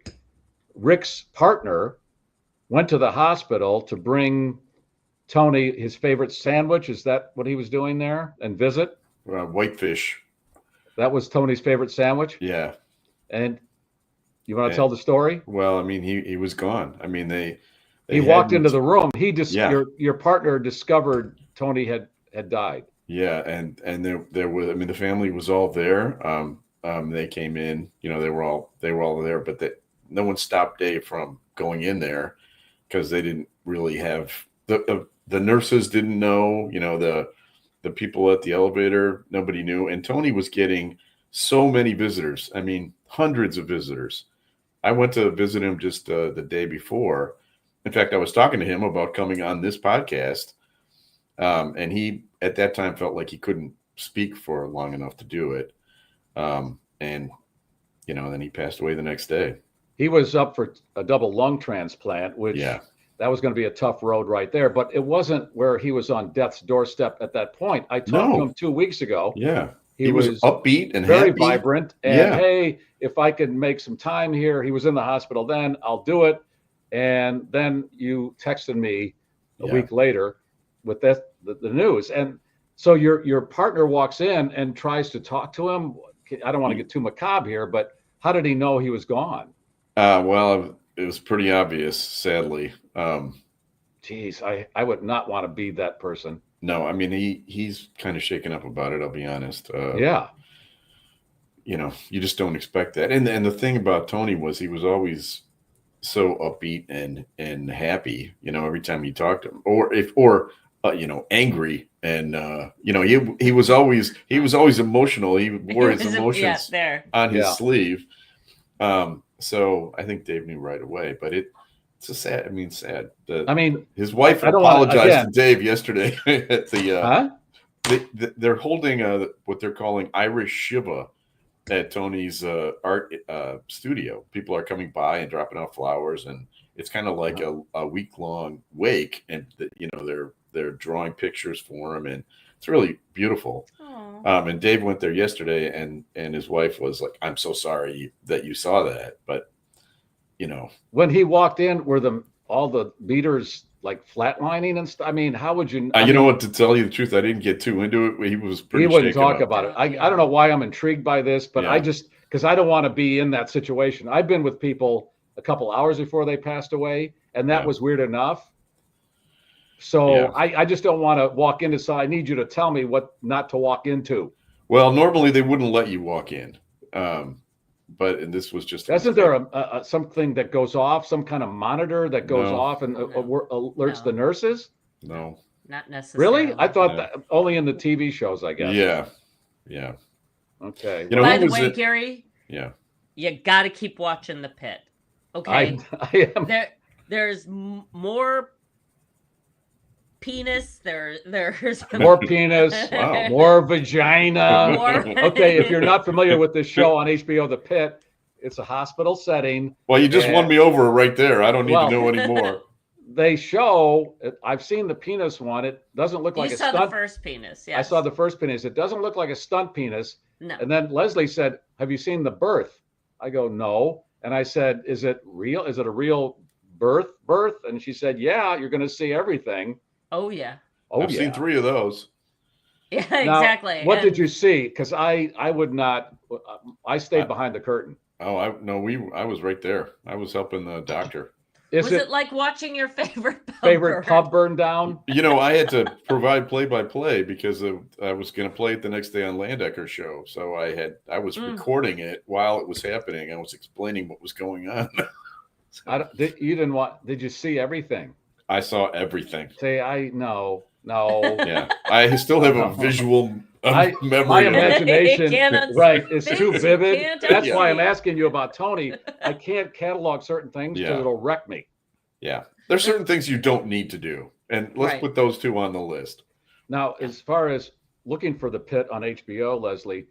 [SPEAKER 4] Rick's partner went to the hospital to bring Tony his favorite sandwich. Is that what he was doing there? And visit?
[SPEAKER 6] Whitefish.
[SPEAKER 4] That was Tony's favorite sandwich?
[SPEAKER 6] Yeah.
[SPEAKER 4] And you want to tell the story?
[SPEAKER 6] Well, I mean, he was gone. I mean,
[SPEAKER 4] he walked into the room. Your partner discovered Tony had died.
[SPEAKER 6] Yeah, and there was. I mean, the family was all there. They came in. They were all there, but no one stopped Dave from going in there because they didn't really have the nurses didn't know. The people at the elevator, nobody knew. And Tony was getting so many visitors. I mean, hundreds of visitors. I went to visit him just the day before. In fact, I was talking to him about coming on this podcast, and he, at that time, felt like he couldn't speak for long enough to do it. And then he passed away the next day.
[SPEAKER 4] He was up for a double lung transplant, which that was going to be a tough road right there. But it wasn't where he was on death's doorstep at that point. I talked to him 2 weeks ago.
[SPEAKER 6] Yeah. He was upbeat and
[SPEAKER 4] very
[SPEAKER 6] happy.
[SPEAKER 4] vibrant. And hey, if I could make some time here, he was in the hospital then, I'll do it. And then you texted me a week later with the news. And so your partner walks in and tries to talk to him. I don't want to get too macabre here, but how did he know he was gone?
[SPEAKER 6] Well, it was pretty obvious, sadly.
[SPEAKER 4] Geez, I would not want to be that person.
[SPEAKER 6] No, I mean, he's kind of shaken up about it, I'll be honest. you just don't expect that. And the thing about Tony was he was always so upbeat and happy, every time you talked to him, or angry. And, he was always emotional. He wore his emotions on his sleeve. So I think Dave knew right away, but it's a sad, sad. His wife apologized to Dave yesterday at the, they're holding what they're calling Irish Shiva at Tony's art studio. People are coming by and dropping off flowers, and it's kind of like a week-long wake, and they're drawing pictures for him, and it's really beautiful. And Dave went there yesterday, and his wife was like, "I'm so sorry that you saw that," but
[SPEAKER 4] when he walked in, were all the beaters like flatlining and stuff? How would you?
[SPEAKER 6] You know what? To tell you the truth, I didn't get too into it. He was pretty.
[SPEAKER 4] He wouldn't talk about it. I don't know why I'm intrigued by this, but I just because I don't want to be in that situation. I've been with people a couple hours before they passed away, and that was weird enough. So I just don't want to walk into. So I need you to tell me what not to walk into.
[SPEAKER 6] Well, normally they wouldn't let you walk in, but this was just.
[SPEAKER 4] Isn't there something that goes off, some kind of monitor that goes off and alerts the nurses?
[SPEAKER 6] No,
[SPEAKER 5] not necessarily.
[SPEAKER 4] Really? I thought that only in the TV shows, I guess.
[SPEAKER 6] Yeah.
[SPEAKER 4] Okay.
[SPEAKER 5] By the way, Garry.
[SPEAKER 6] Yeah.
[SPEAKER 5] You got to keep watching The Pit. Okay.
[SPEAKER 4] I am.
[SPEAKER 5] There's more penis. There's
[SPEAKER 4] more penis.
[SPEAKER 6] Wow.
[SPEAKER 4] More vagina. Okay, if you're not familiar with this show on HBO, The Pit, it's a hospital setting.
[SPEAKER 6] Well, you just won me over right there. I don't need to know anymore.
[SPEAKER 4] They show. I've seen the penis one. It doesn't look like a stunt.
[SPEAKER 5] You saw the first penis. Yes.
[SPEAKER 4] I saw the first penis. It doesn't look like a stunt penis.
[SPEAKER 5] No.
[SPEAKER 4] And then Leslie said, "Have you seen the birth?" I go, "No." And I said, "Is it real? Is it a real birth?" And she said, "Yeah, you're going to see everything."
[SPEAKER 5] Oh yeah.
[SPEAKER 6] I've seen 3 of those.
[SPEAKER 5] Yeah,
[SPEAKER 4] now,
[SPEAKER 5] exactly.
[SPEAKER 4] What did you see? Because I would not. I stayed behind the curtain.
[SPEAKER 6] Oh, I was right there. I was helping the doctor.
[SPEAKER 5] Was it like watching your favorite
[SPEAKER 4] pub burn down?
[SPEAKER 6] I had to provide play-by-play because I was going to play it the next day on Landecker's show. So I was recording it while it was happening. I was explaining what was going on.
[SPEAKER 4] Did you see everything?
[SPEAKER 6] I saw everything.
[SPEAKER 4] No.
[SPEAKER 6] Yeah, I still have a visual memory.
[SPEAKER 4] My imagination, right, is too vivid. That's
[SPEAKER 5] Yeah.
[SPEAKER 4] why I'm asking you about Tony. I can't catalog certain things because it'll wreck me.
[SPEAKER 6] Yeah, there's certain things you don't need to do, and let's put those 2 on the list.
[SPEAKER 4] Now, as far as looking for The Pit on HBO, Leslie,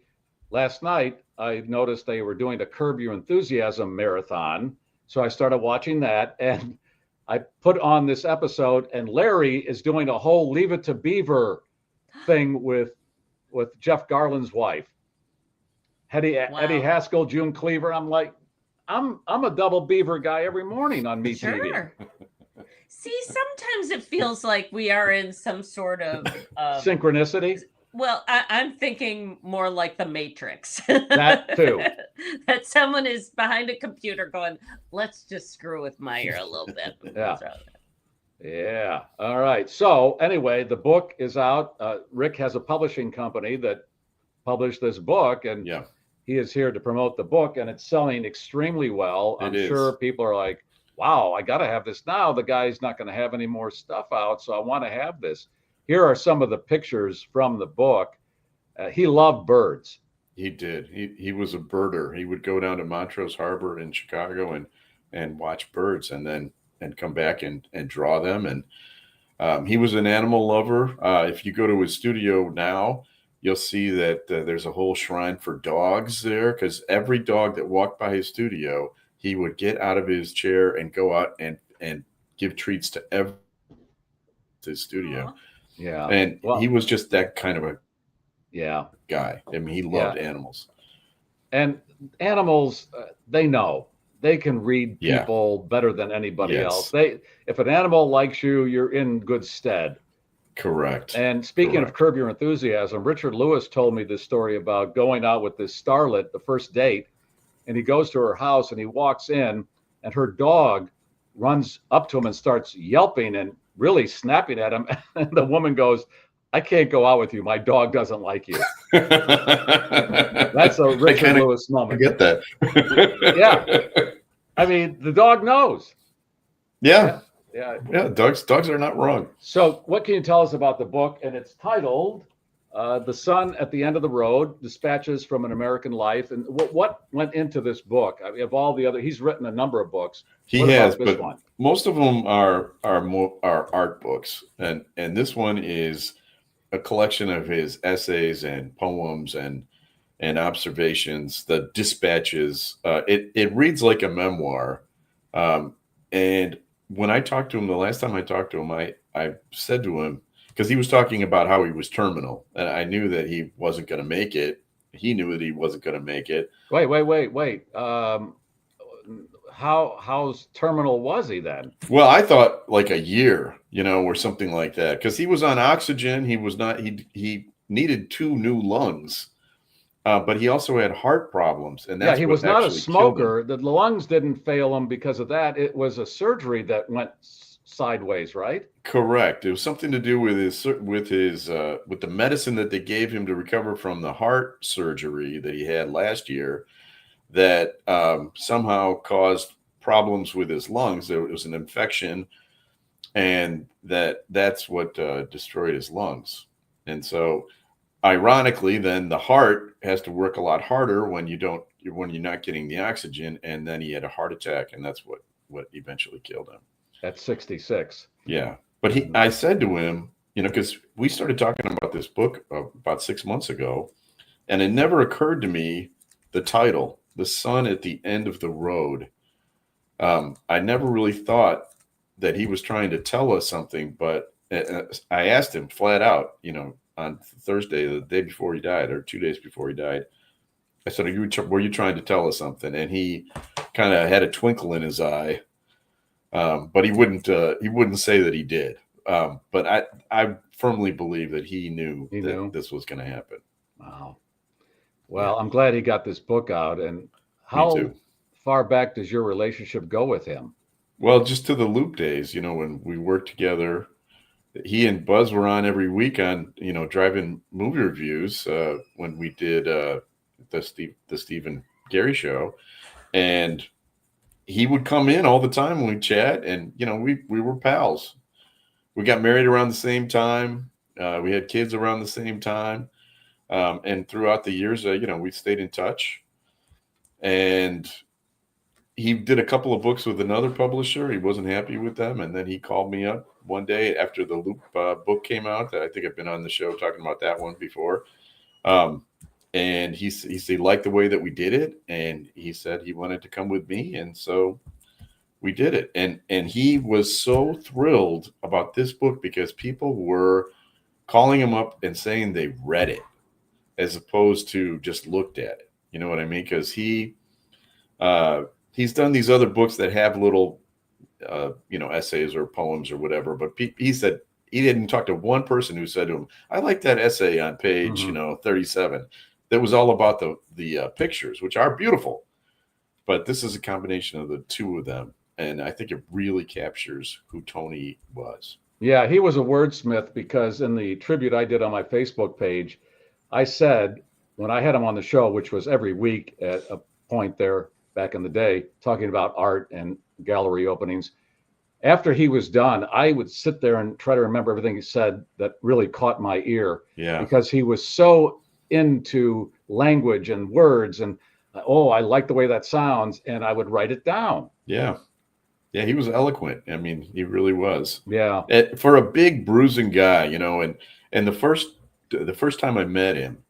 [SPEAKER 4] last night I noticed they were doing a Curb Your Enthusiasm marathon, so I started watching that, and I put on this episode, and Larry is doing a whole Leave It to Beaver thing with Jeff Garland's wife, Eddie Haskell, June Cleaver. I'm like, I'm a double Beaver guy every morning on MeTV.
[SPEAKER 5] See, sometimes it feels like we are in some sort of
[SPEAKER 4] synchronicity.
[SPEAKER 5] Well, I'm thinking more like the Matrix.
[SPEAKER 4] That too.
[SPEAKER 5] That someone is behind a computer going, let's just screw with Meier a little bit.
[SPEAKER 4] Yeah. All right. So anyway, the book is out. Rick has a publishing company that published this book, and he is here to promote the book, and it's selling extremely well. I'm sure people are like, wow, I got to have this now. The guy's not going to have any more stuff out, so I want to have this. Here are some of the pictures from the book. He loved birds.
[SPEAKER 6] He did. He was a birder. He would go down to Montrose Harbor in Chicago and watch birds, and come back and draw them. And he was an animal lover. If you go to his studio now, you'll see that there's a whole shrine for dogs there, because every dog that walked by his studio, he would get out of his chair and go out and give treats to his studio.
[SPEAKER 4] Yeah.
[SPEAKER 6] And he was just that kind of a guy. I mean, he loved animals.
[SPEAKER 4] And animals, they know. They can read people better than anybody else. If an animal likes you, you're in good stead.
[SPEAKER 6] Correct.
[SPEAKER 4] And speaking of Curb Your Enthusiasm, Richard Lewis told me this story about going out with this starlet, the first date, and he goes to her house and he walks in, and her dog runs up to him and starts yelping and really snapping at him. And the woman goes, I can't go out with you. My dog doesn't like you.
[SPEAKER 6] That's
[SPEAKER 4] That's a Richard Lewis
[SPEAKER 6] I
[SPEAKER 4] moment.
[SPEAKER 6] get that.
[SPEAKER 4] Yeah. I mean, the dog knows.
[SPEAKER 6] Yeah.
[SPEAKER 4] Yeah.
[SPEAKER 6] Dogs are not wrong.
[SPEAKER 4] So what can you tell us about the book? And it's titled The Sun at the End of the Road, Dispatches from an American Life. And what went into this book? I mean, of all the other, he's written a number of books.
[SPEAKER 6] He
[SPEAKER 4] What
[SPEAKER 6] has,
[SPEAKER 4] about this
[SPEAKER 6] but
[SPEAKER 4] one?
[SPEAKER 6] most of them are art books. And this one is a collection of his essays and poems and observations, the dispatches. It reads like a memoir. And when I talked to him, the last time I talked to him, I said to him, because he was talking about how he was terminal, and I knew that he wasn't going to make it. He knew that he wasn't going to make it.
[SPEAKER 4] Wait. How's terminal was he then?
[SPEAKER 6] Well, I thought like a year, or something like that, because he was on oxygen. He was not. He needed 2 new lungs. But he also had heart problems, and that's
[SPEAKER 4] he was not a smoker. The lungs didn't fail him because of that. It was a surgery that went sideways, right?
[SPEAKER 6] Correct. It was something to do with the medicine that they gave him to recover from the heart surgery that he had last year, that somehow caused problems with his lungs. There was an infection, and that's what destroyed his lungs. And so, ironically, then the heart has to work a lot harder when you're not getting the oxygen, and then he had a heart attack, and that's what eventually killed him
[SPEAKER 4] at 66.
[SPEAKER 6] Yeah, but I said to him, because we started talking about this book about 6 months ago, and it never occurred to me the title, "The Sun at the End of the Road." I never really thought that he was trying to tell us something, but I asked him flat out, on Thursday, the day before he died, or 2 days before he died, I said, were you trying to tell us something? And he kind of had a twinkle in his eye, but he wouldn't say that he did. But I firmly believe that he knew this was going to happen.
[SPEAKER 4] Wow. Well, I'm glad he got this book out. And how far back does your relationship go with him?
[SPEAKER 6] Well, just to the Loop days, when we worked together. He and Buzz were on every week on, driving movie reviews when we did the Steve and Garry show, and he would come in all the time when we chat, and we were pals. We got married around the same time. We had kids around the same time, and throughout the years, we stayed in touch. And he did a couple of books with another publisher. He wasn't happy with them. And then he called me up one day after the Loop book came out. I think I've been on the show talking about that one before. And he said he liked the way that we did it. And he said he wanted to come with me. And so we did it. And he was so thrilled about this book because people were calling him up and saying they read it as opposed to just looked at it. You know what I mean? Because he's done these other books that have little, essays or poems or whatever. But he said he didn't talk to one person who said to him, "I like that essay on page, 37. That was all about the pictures, which are beautiful." But this is a combination of the two of them, and I think it really captures who Tony was.
[SPEAKER 4] Yeah, he was a wordsmith, because in the tribute I did on my Facebook page, I said when I had him on the show, which was every week at a point there back in the day, talking about art and gallery openings, after he was done, I would sit there and try to remember everything he said that really caught my ear.
[SPEAKER 6] Yeah.
[SPEAKER 4] Because he was so into language and words, and I like the way that sounds, and I would write it down.
[SPEAKER 6] Yeah. Yeah, he was eloquent. I mean, he really was.
[SPEAKER 4] Yeah.
[SPEAKER 6] For a big bruising guy, and the first time I met him,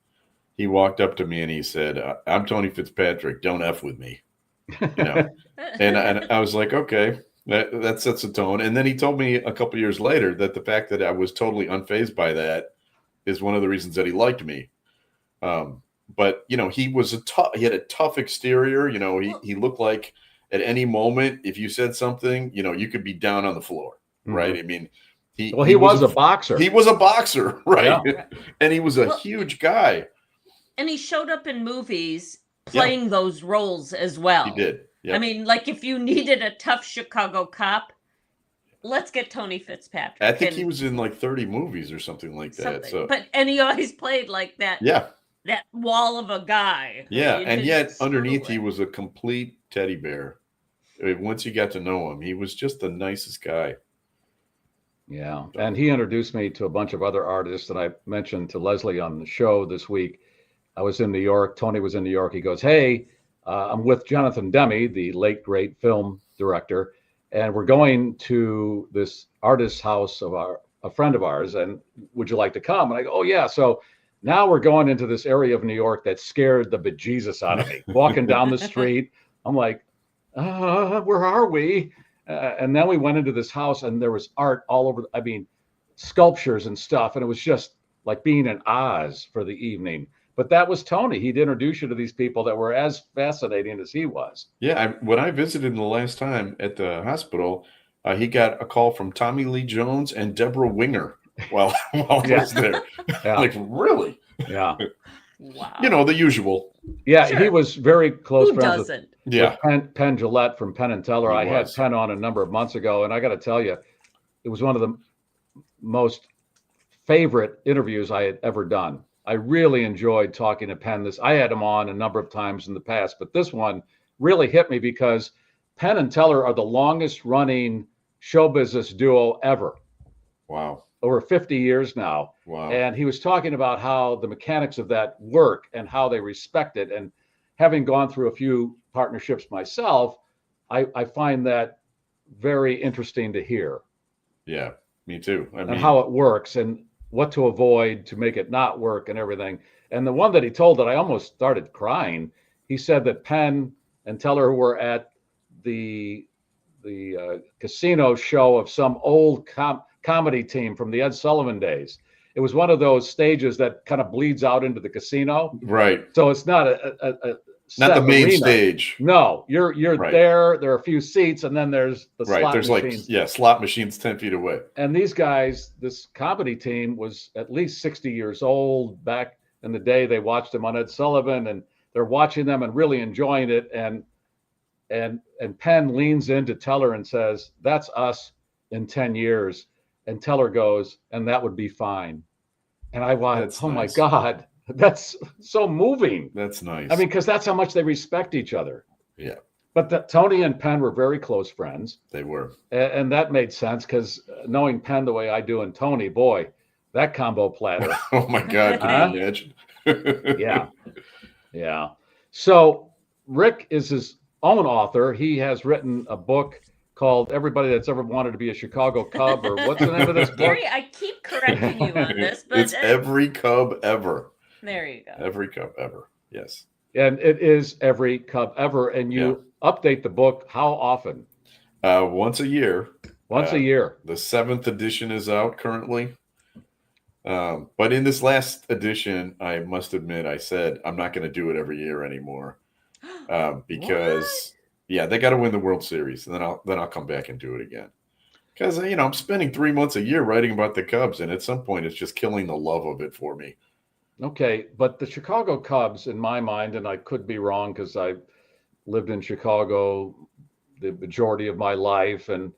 [SPEAKER 6] he walked up to me and he said, "I'm Tony Fitzpatrick. Don't F with me." And I was like, okay, that sets a tone. And then he told me a couple of years later that the fact that I was totally unfazed by that is one of the reasons that he liked me. But he was he had a tough exterior. He looked like at any moment, if you said something, you could be down on the floor, right? I mean, he
[SPEAKER 4] was a boxer.
[SPEAKER 6] He was a boxer, right? Yeah. And he was a huge guy.
[SPEAKER 5] And he showed up in movies playing those roles as well.
[SPEAKER 6] He did. Yeah.
[SPEAKER 5] I mean, like if you needed a tough Chicago cop, let's get Tony Fitzpatrick.
[SPEAKER 6] I think he was in like 30 movies or something like that. So,
[SPEAKER 5] and he always played like that.
[SPEAKER 6] yeah,
[SPEAKER 5] that wall of a guy.
[SPEAKER 6] yeah,
[SPEAKER 5] You
[SPEAKER 6] and
[SPEAKER 5] didn't
[SPEAKER 6] yet
[SPEAKER 5] screw
[SPEAKER 6] underneath he
[SPEAKER 5] with.
[SPEAKER 6] was a complete teddy bear. I mean, once you got to know him, he was just the nicest guy.
[SPEAKER 4] Yeah, and he introduced me to a bunch of other artists that I mentioned to Leslie on the show this week. I was in New York. Tony was in New York. He goes, "Hey, I'm with Jonathan Demme, the late great film director, and we're going to this artist's house of a friend of ours. And would you like to come?" And I go, "Oh yeah." So now we're going into this area of New York that scared the bejesus out of me. Walking down the street, I'm like, "Where are we?" And then we went into this house, and there was art all over. I mean, sculptures and stuff, and it was just like being in Oz for the evening. But that was Tony. He'd introduce you to these people that were as fascinating as he was.
[SPEAKER 6] Yeah, when I visited him the last time at the hospital, he got a call from Tommy Lee Jones and Deborah Winger while I was there.
[SPEAKER 4] Yeah.
[SPEAKER 6] Like, really?
[SPEAKER 4] Yeah.
[SPEAKER 5] Wow.
[SPEAKER 6] You know, the usual.
[SPEAKER 4] Yeah,
[SPEAKER 5] Sure.
[SPEAKER 4] he was very close
[SPEAKER 5] Who
[SPEAKER 4] friends
[SPEAKER 5] doesn't?
[SPEAKER 4] with Penn Jillette from Penn and Teller.
[SPEAKER 6] He
[SPEAKER 4] I had
[SPEAKER 6] was.
[SPEAKER 4] Penn on a number of months ago, and I got to tell you, it was one of the most favorite interviews I had ever done. I really enjoyed talking to Penn. I had him on a number of times in the past, but this one really hit me because Penn and Teller are the longest running show business duo ever.
[SPEAKER 6] Wow.
[SPEAKER 4] Over 50 years now.
[SPEAKER 6] Wow.
[SPEAKER 4] And he was talking about how the mechanics of that work and how they respect it. And having gone through a few partnerships myself, I find that very interesting to hear.
[SPEAKER 6] Yeah, me too. I mean,
[SPEAKER 4] and how it works and what to avoid to make it not work and everything. And the one that he told that I almost started crying, he said that Penn and Teller were at the casino show of some old comedy team from the Ed Sullivan days. It was one of those stages that kind of bleeds out into the casino.
[SPEAKER 6] right.
[SPEAKER 4] So it's not
[SPEAKER 6] Not the main
[SPEAKER 4] arena.
[SPEAKER 6] stage.
[SPEAKER 4] No, you're
[SPEAKER 6] Right.
[SPEAKER 4] there. There are a few seats, and then there's the
[SPEAKER 6] Right.
[SPEAKER 4] slot
[SPEAKER 6] There's
[SPEAKER 4] machines.
[SPEAKER 6] slot machines 10 feet away.
[SPEAKER 4] And these guys, this comedy team was at least 60 years old back in the day. They watched them on Ed Sullivan, and they're watching them and really enjoying it. And Penn leans into Teller and says, "That's us in 10 years." And Teller goes, "And that would be fine." And I went,
[SPEAKER 6] That's
[SPEAKER 4] "Oh
[SPEAKER 6] nice.
[SPEAKER 4] my God, that's so moving."
[SPEAKER 6] That's nice.
[SPEAKER 4] I mean, because that's how much they respect each other.
[SPEAKER 6] Yeah.
[SPEAKER 4] But Tony and Penn were very close friends.
[SPEAKER 6] They were.
[SPEAKER 4] And that made sense because knowing Penn the way I do and Tony, boy, that combo platter.
[SPEAKER 6] Oh my God. Can you imagine?
[SPEAKER 4] Yeah. Yeah. So Rick is his own author. He has written a book called Everybody That's Ever Wanted to Be a Chicago Cub, or what's the name of this book?
[SPEAKER 5] Gary, I keep correcting you on this, but
[SPEAKER 6] It's Every Cub Ever.
[SPEAKER 5] there you go.
[SPEAKER 6] Every Cub Ever. Yes.
[SPEAKER 4] And it is Every Cub Ever. And you update the book how often?
[SPEAKER 6] Once a year.
[SPEAKER 4] Once a year.
[SPEAKER 6] The 7th edition is out currently. But in this last edition, I must admit, I said I'm not going to do it every year anymore because, they got to win the World Series, and then I'll come back and do it again. Because I'm spending 3 months a year writing about the Cubs, and at some point, it's just killing the love of it for me.
[SPEAKER 4] Okay, but the Chicago Cubs, in my mind, and I could be wrong because I lived in Chicago the majority of my life, and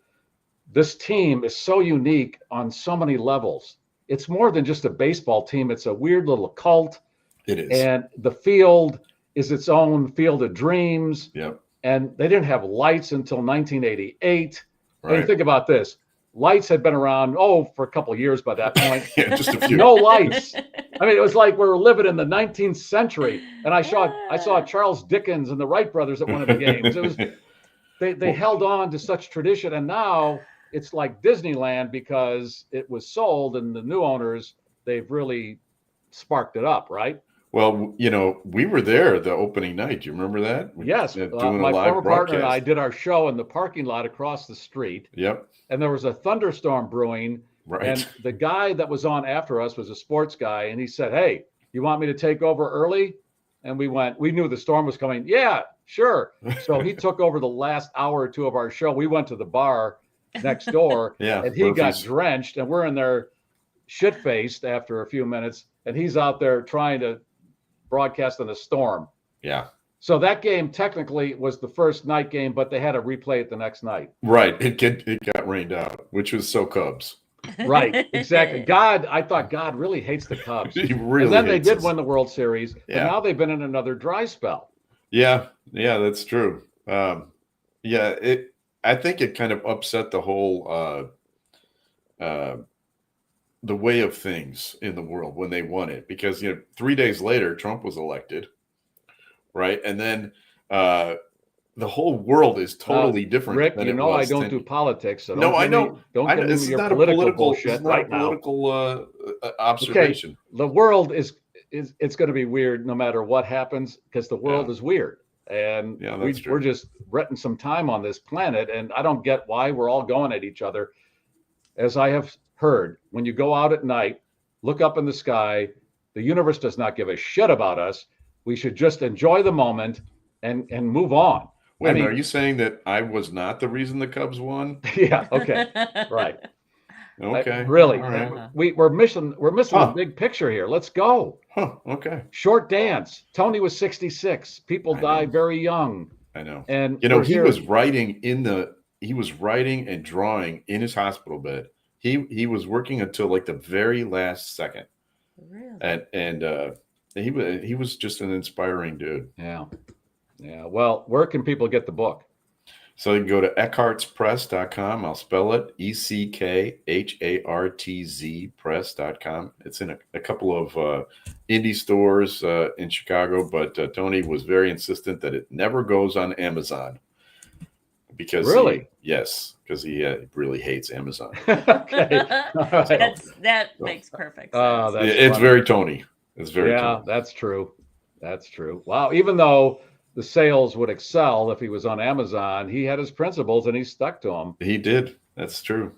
[SPEAKER 4] this team is so unique on so many levels. It's more than just a baseball team. It's a weird little cult.
[SPEAKER 6] It is.
[SPEAKER 4] And the field is its own field of dreams.
[SPEAKER 6] Yep.
[SPEAKER 4] And they didn't have lights until 1988.
[SPEAKER 6] Right.
[SPEAKER 4] And think about this. Lights had been around, for a couple of years by that point.
[SPEAKER 6] Yeah, just a few.
[SPEAKER 4] No lights. I mean, it was like we were living in the 19th century. And I saw Charles Dickens and the Wright brothers at one of the games. It was they held on to such tradition, and now it's like Disneyland because it was sold, and the new owners, they've really sparked it up, right?
[SPEAKER 6] Well, we were there the opening night. Do you remember that?
[SPEAKER 4] Yes.
[SPEAKER 6] Doing
[SPEAKER 4] My
[SPEAKER 6] a live
[SPEAKER 4] former partner and I
[SPEAKER 6] broadcast.
[SPEAKER 4] did our show in the parking lot across the street.
[SPEAKER 6] Yep.
[SPEAKER 4] And there was a thunderstorm brewing.
[SPEAKER 6] Right.
[SPEAKER 4] And the guy that was on after us was a sports guy. And he said, "Hey, you want me to take over early?" And we knew the storm was coming. Yeah, sure. So he took over the last hour or two of our show. We went to the bar next door.
[SPEAKER 6] Yeah.
[SPEAKER 4] And he got
[SPEAKER 6] Murphy's.
[SPEAKER 4] drenched. And we're in there shit-faced after a few minutes. And he's out there trying to broadcast in a storm.
[SPEAKER 6] Yeah.
[SPEAKER 4] So that game technically was the first night game, but they had to replay it the next night.
[SPEAKER 6] Right. It got rained out, which was so Cubs.
[SPEAKER 4] Right, exactly. I thought God really hates the Cubs.
[SPEAKER 6] He really
[SPEAKER 4] and then they
[SPEAKER 6] hates
[SPEAKER 4] did
[SPEAKER 6] us.
[SPEAKER 4] win the World Series, but
[SPEAKER 6] Yeah.
[SPEAKER 4] now they've been in another dry spell.
[SPEAKER 6] Yeah, that's true. I think it kind of upset the whole the way of things in the world when they won it, because 3 days later Trump was elected, right? And then the whole world is totally different.
[SPEAKER 4] Rick,
[SPEAKER 6] than
[SPEAKER 4] you
[SPEAKER 6] it
[SPEAKER 4] know I
[SPEAKER 6] was
[SPEAKER 4] don't
[SPEAKER 6] 10
[SPEAKER 4] do politics, so
[SPEAKER 6] No, I know.
[SPEAKER 4] Don't
[SPEAKER 6] I
[SPEAKER 4] give
[SPEAKER 6] know.
[SPEAKER 4] me
[SPEAKER 6] This is
[SPEAKER 4] your
[SPEAKER 6] not a
[SPEAKER 4] political
[SPEAKER 6] political
[SPEAKER 4] bullshit
[SPEAKER 6] it's not
[SPEAKER 4] right
[SPEAKER 6] a
[SPEAKER 4] now.
[SPEAKER 6] political observation.
[SPEAKER 4] Okay, the world is it's going to be weird no matter what happens, because the world is weird, and we're just renting some time on this planet, and I don't get why we're all going at each other. As I have heard, when you go out at night, look up in the sky, the universe does not give a shit about us. We should just enjoy the moment and move on.
[SPEAKER 6] Wait a minute, are you saying that I was not the reason the Cubs won?
[SPEAKER 4] Yeah, okay. Right.
[SPEAKER 6] Okay.
[SPEAKER 4] Really.
[SPEAKER 6] All right.
[SPEAKER 4] We're missing the big picture here. Let's go.
[SPEAKER 6] Okay.
[SPEAKER 4] Short dance. Tony was 66. People die very young.
[SPEAKER 6] I know.
[SPEAKER 4] And
[SPEAKER 6] he was writing and drawing in his hospital bed. He was working until like the very last second.
[SPEAKER 5] Really?
[SPEAKER 6] And he was just an inspiring dude.
[SPEAKER 4] Yeah. Yeah. Well, where can people get the book?
[SPEAKER 6] So you can go to eckhartzpress.com. I'll spell it ECKHARTZ press.com. It's in a couple of indie stores in Chicago, but Tony was very insistent that it never goes on Amazon. Because because he really hates Amazon.
[SPEAKER 4] Okay. Right.
[SPEAKER 5] That makes perfect sense.
[SPEAKER 6] It's very Tony. It's very Tony.
[SPEAKER 4] That's true. That's true. Wow. Even though the sales would excel if he was on Amazon, he had his principles and he stuck to them.
[SPEAKER 6] He did. That's true.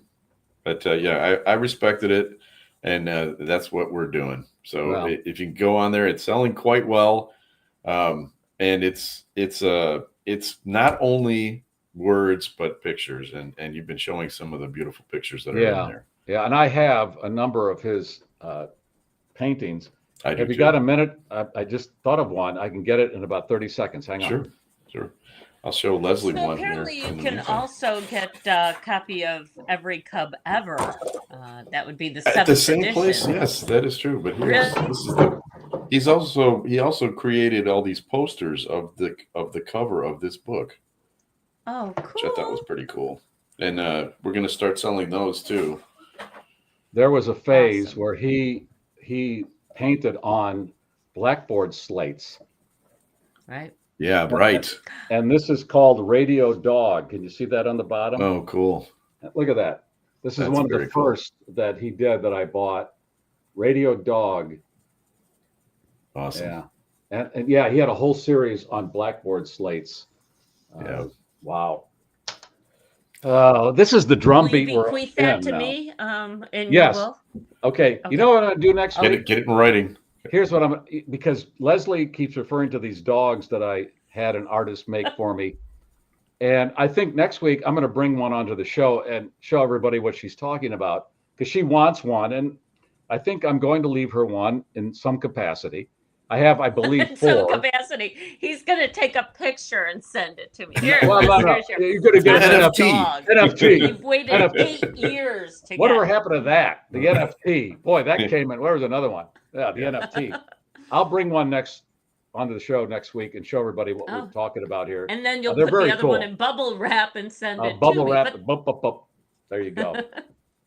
[SPEAKER 6] But I respected it, and that's what we're doing. So if you can go on there, it's selling quite well, and it's not only words but pictures, and you've been showing some of the beautiful pictures that are in there.
[SPEAKER 4] Yeah, and I have a number of his paintings. Have you got a minute? I just thought of one. I can get it in about 30 seconds. Hang on.
[SPEAKER 6] Sure. I'll show Leslie one here.
[SPEAKER 5] Apparently, you can also get a copy of Every Cub Ever. That would be the 7th
[SPEAKER 6] at the same
[SPEAKER 5] edition.
[SPEAKER 6] place. Yes, that is true. But he also created all these posters of the cover of this book.
[SPEAKER 5] Oh, cool!
[SPEAKER 6] Which I thought was pretty cool. And we're going to start selling those too.
[SPEAKER 4] There was a phase where he painted on blackboard slates.
[SPEAKER 5] Right.
[SPEAKER 6] Yeah, right.
[SPEAKER 4] And this is called Radio Dog. Can you see that on the bottom?
[SPEAKER 6] Oh, cool.
[SPEAKER 4] Look at that. This is one of the first that he did that I bought. Radio Dog.
[SPEAKER 6] Awesome.
[SPEAKER 4] Yeah. And he had a whole series on blackboard slates. Wow. This is the drum beat.
[SPEAKER 5] Will you bequeath that to me?
[SPEAKER 4] Yes. Okay. You know what I'm going to do next week?
[SPEAKER 6] Get it in writing.
[SPEAKER 4] Here's what because Leslie keeps referring to these dogs that I had an artist make for me. And I think next week I'm going to bring one onto the show and show everybody what she's talking about, because she wants one. And I think I'm going to leave her one in some capacity. I have, I believe, 4.
[SPEAKER 5] Some capacity. He's going to take a picture and send it to me. Here,
[SPEAKER 4] no. You're going to get an NFT. NFT.
[SPEAKER 5] You've waited 8 years to
[SPEAKER 4] Whatever happened to that? The NFT. Boy, that came in. Where was another one? Yeah, the NFT. I'll bring one onto the show next week and show everybody what we're talking about here.
[SPEAKER 5] And then you'll put the other one in bubble wrap and send it to me.
[SPEAKER 4] Bubble wrap. There you go.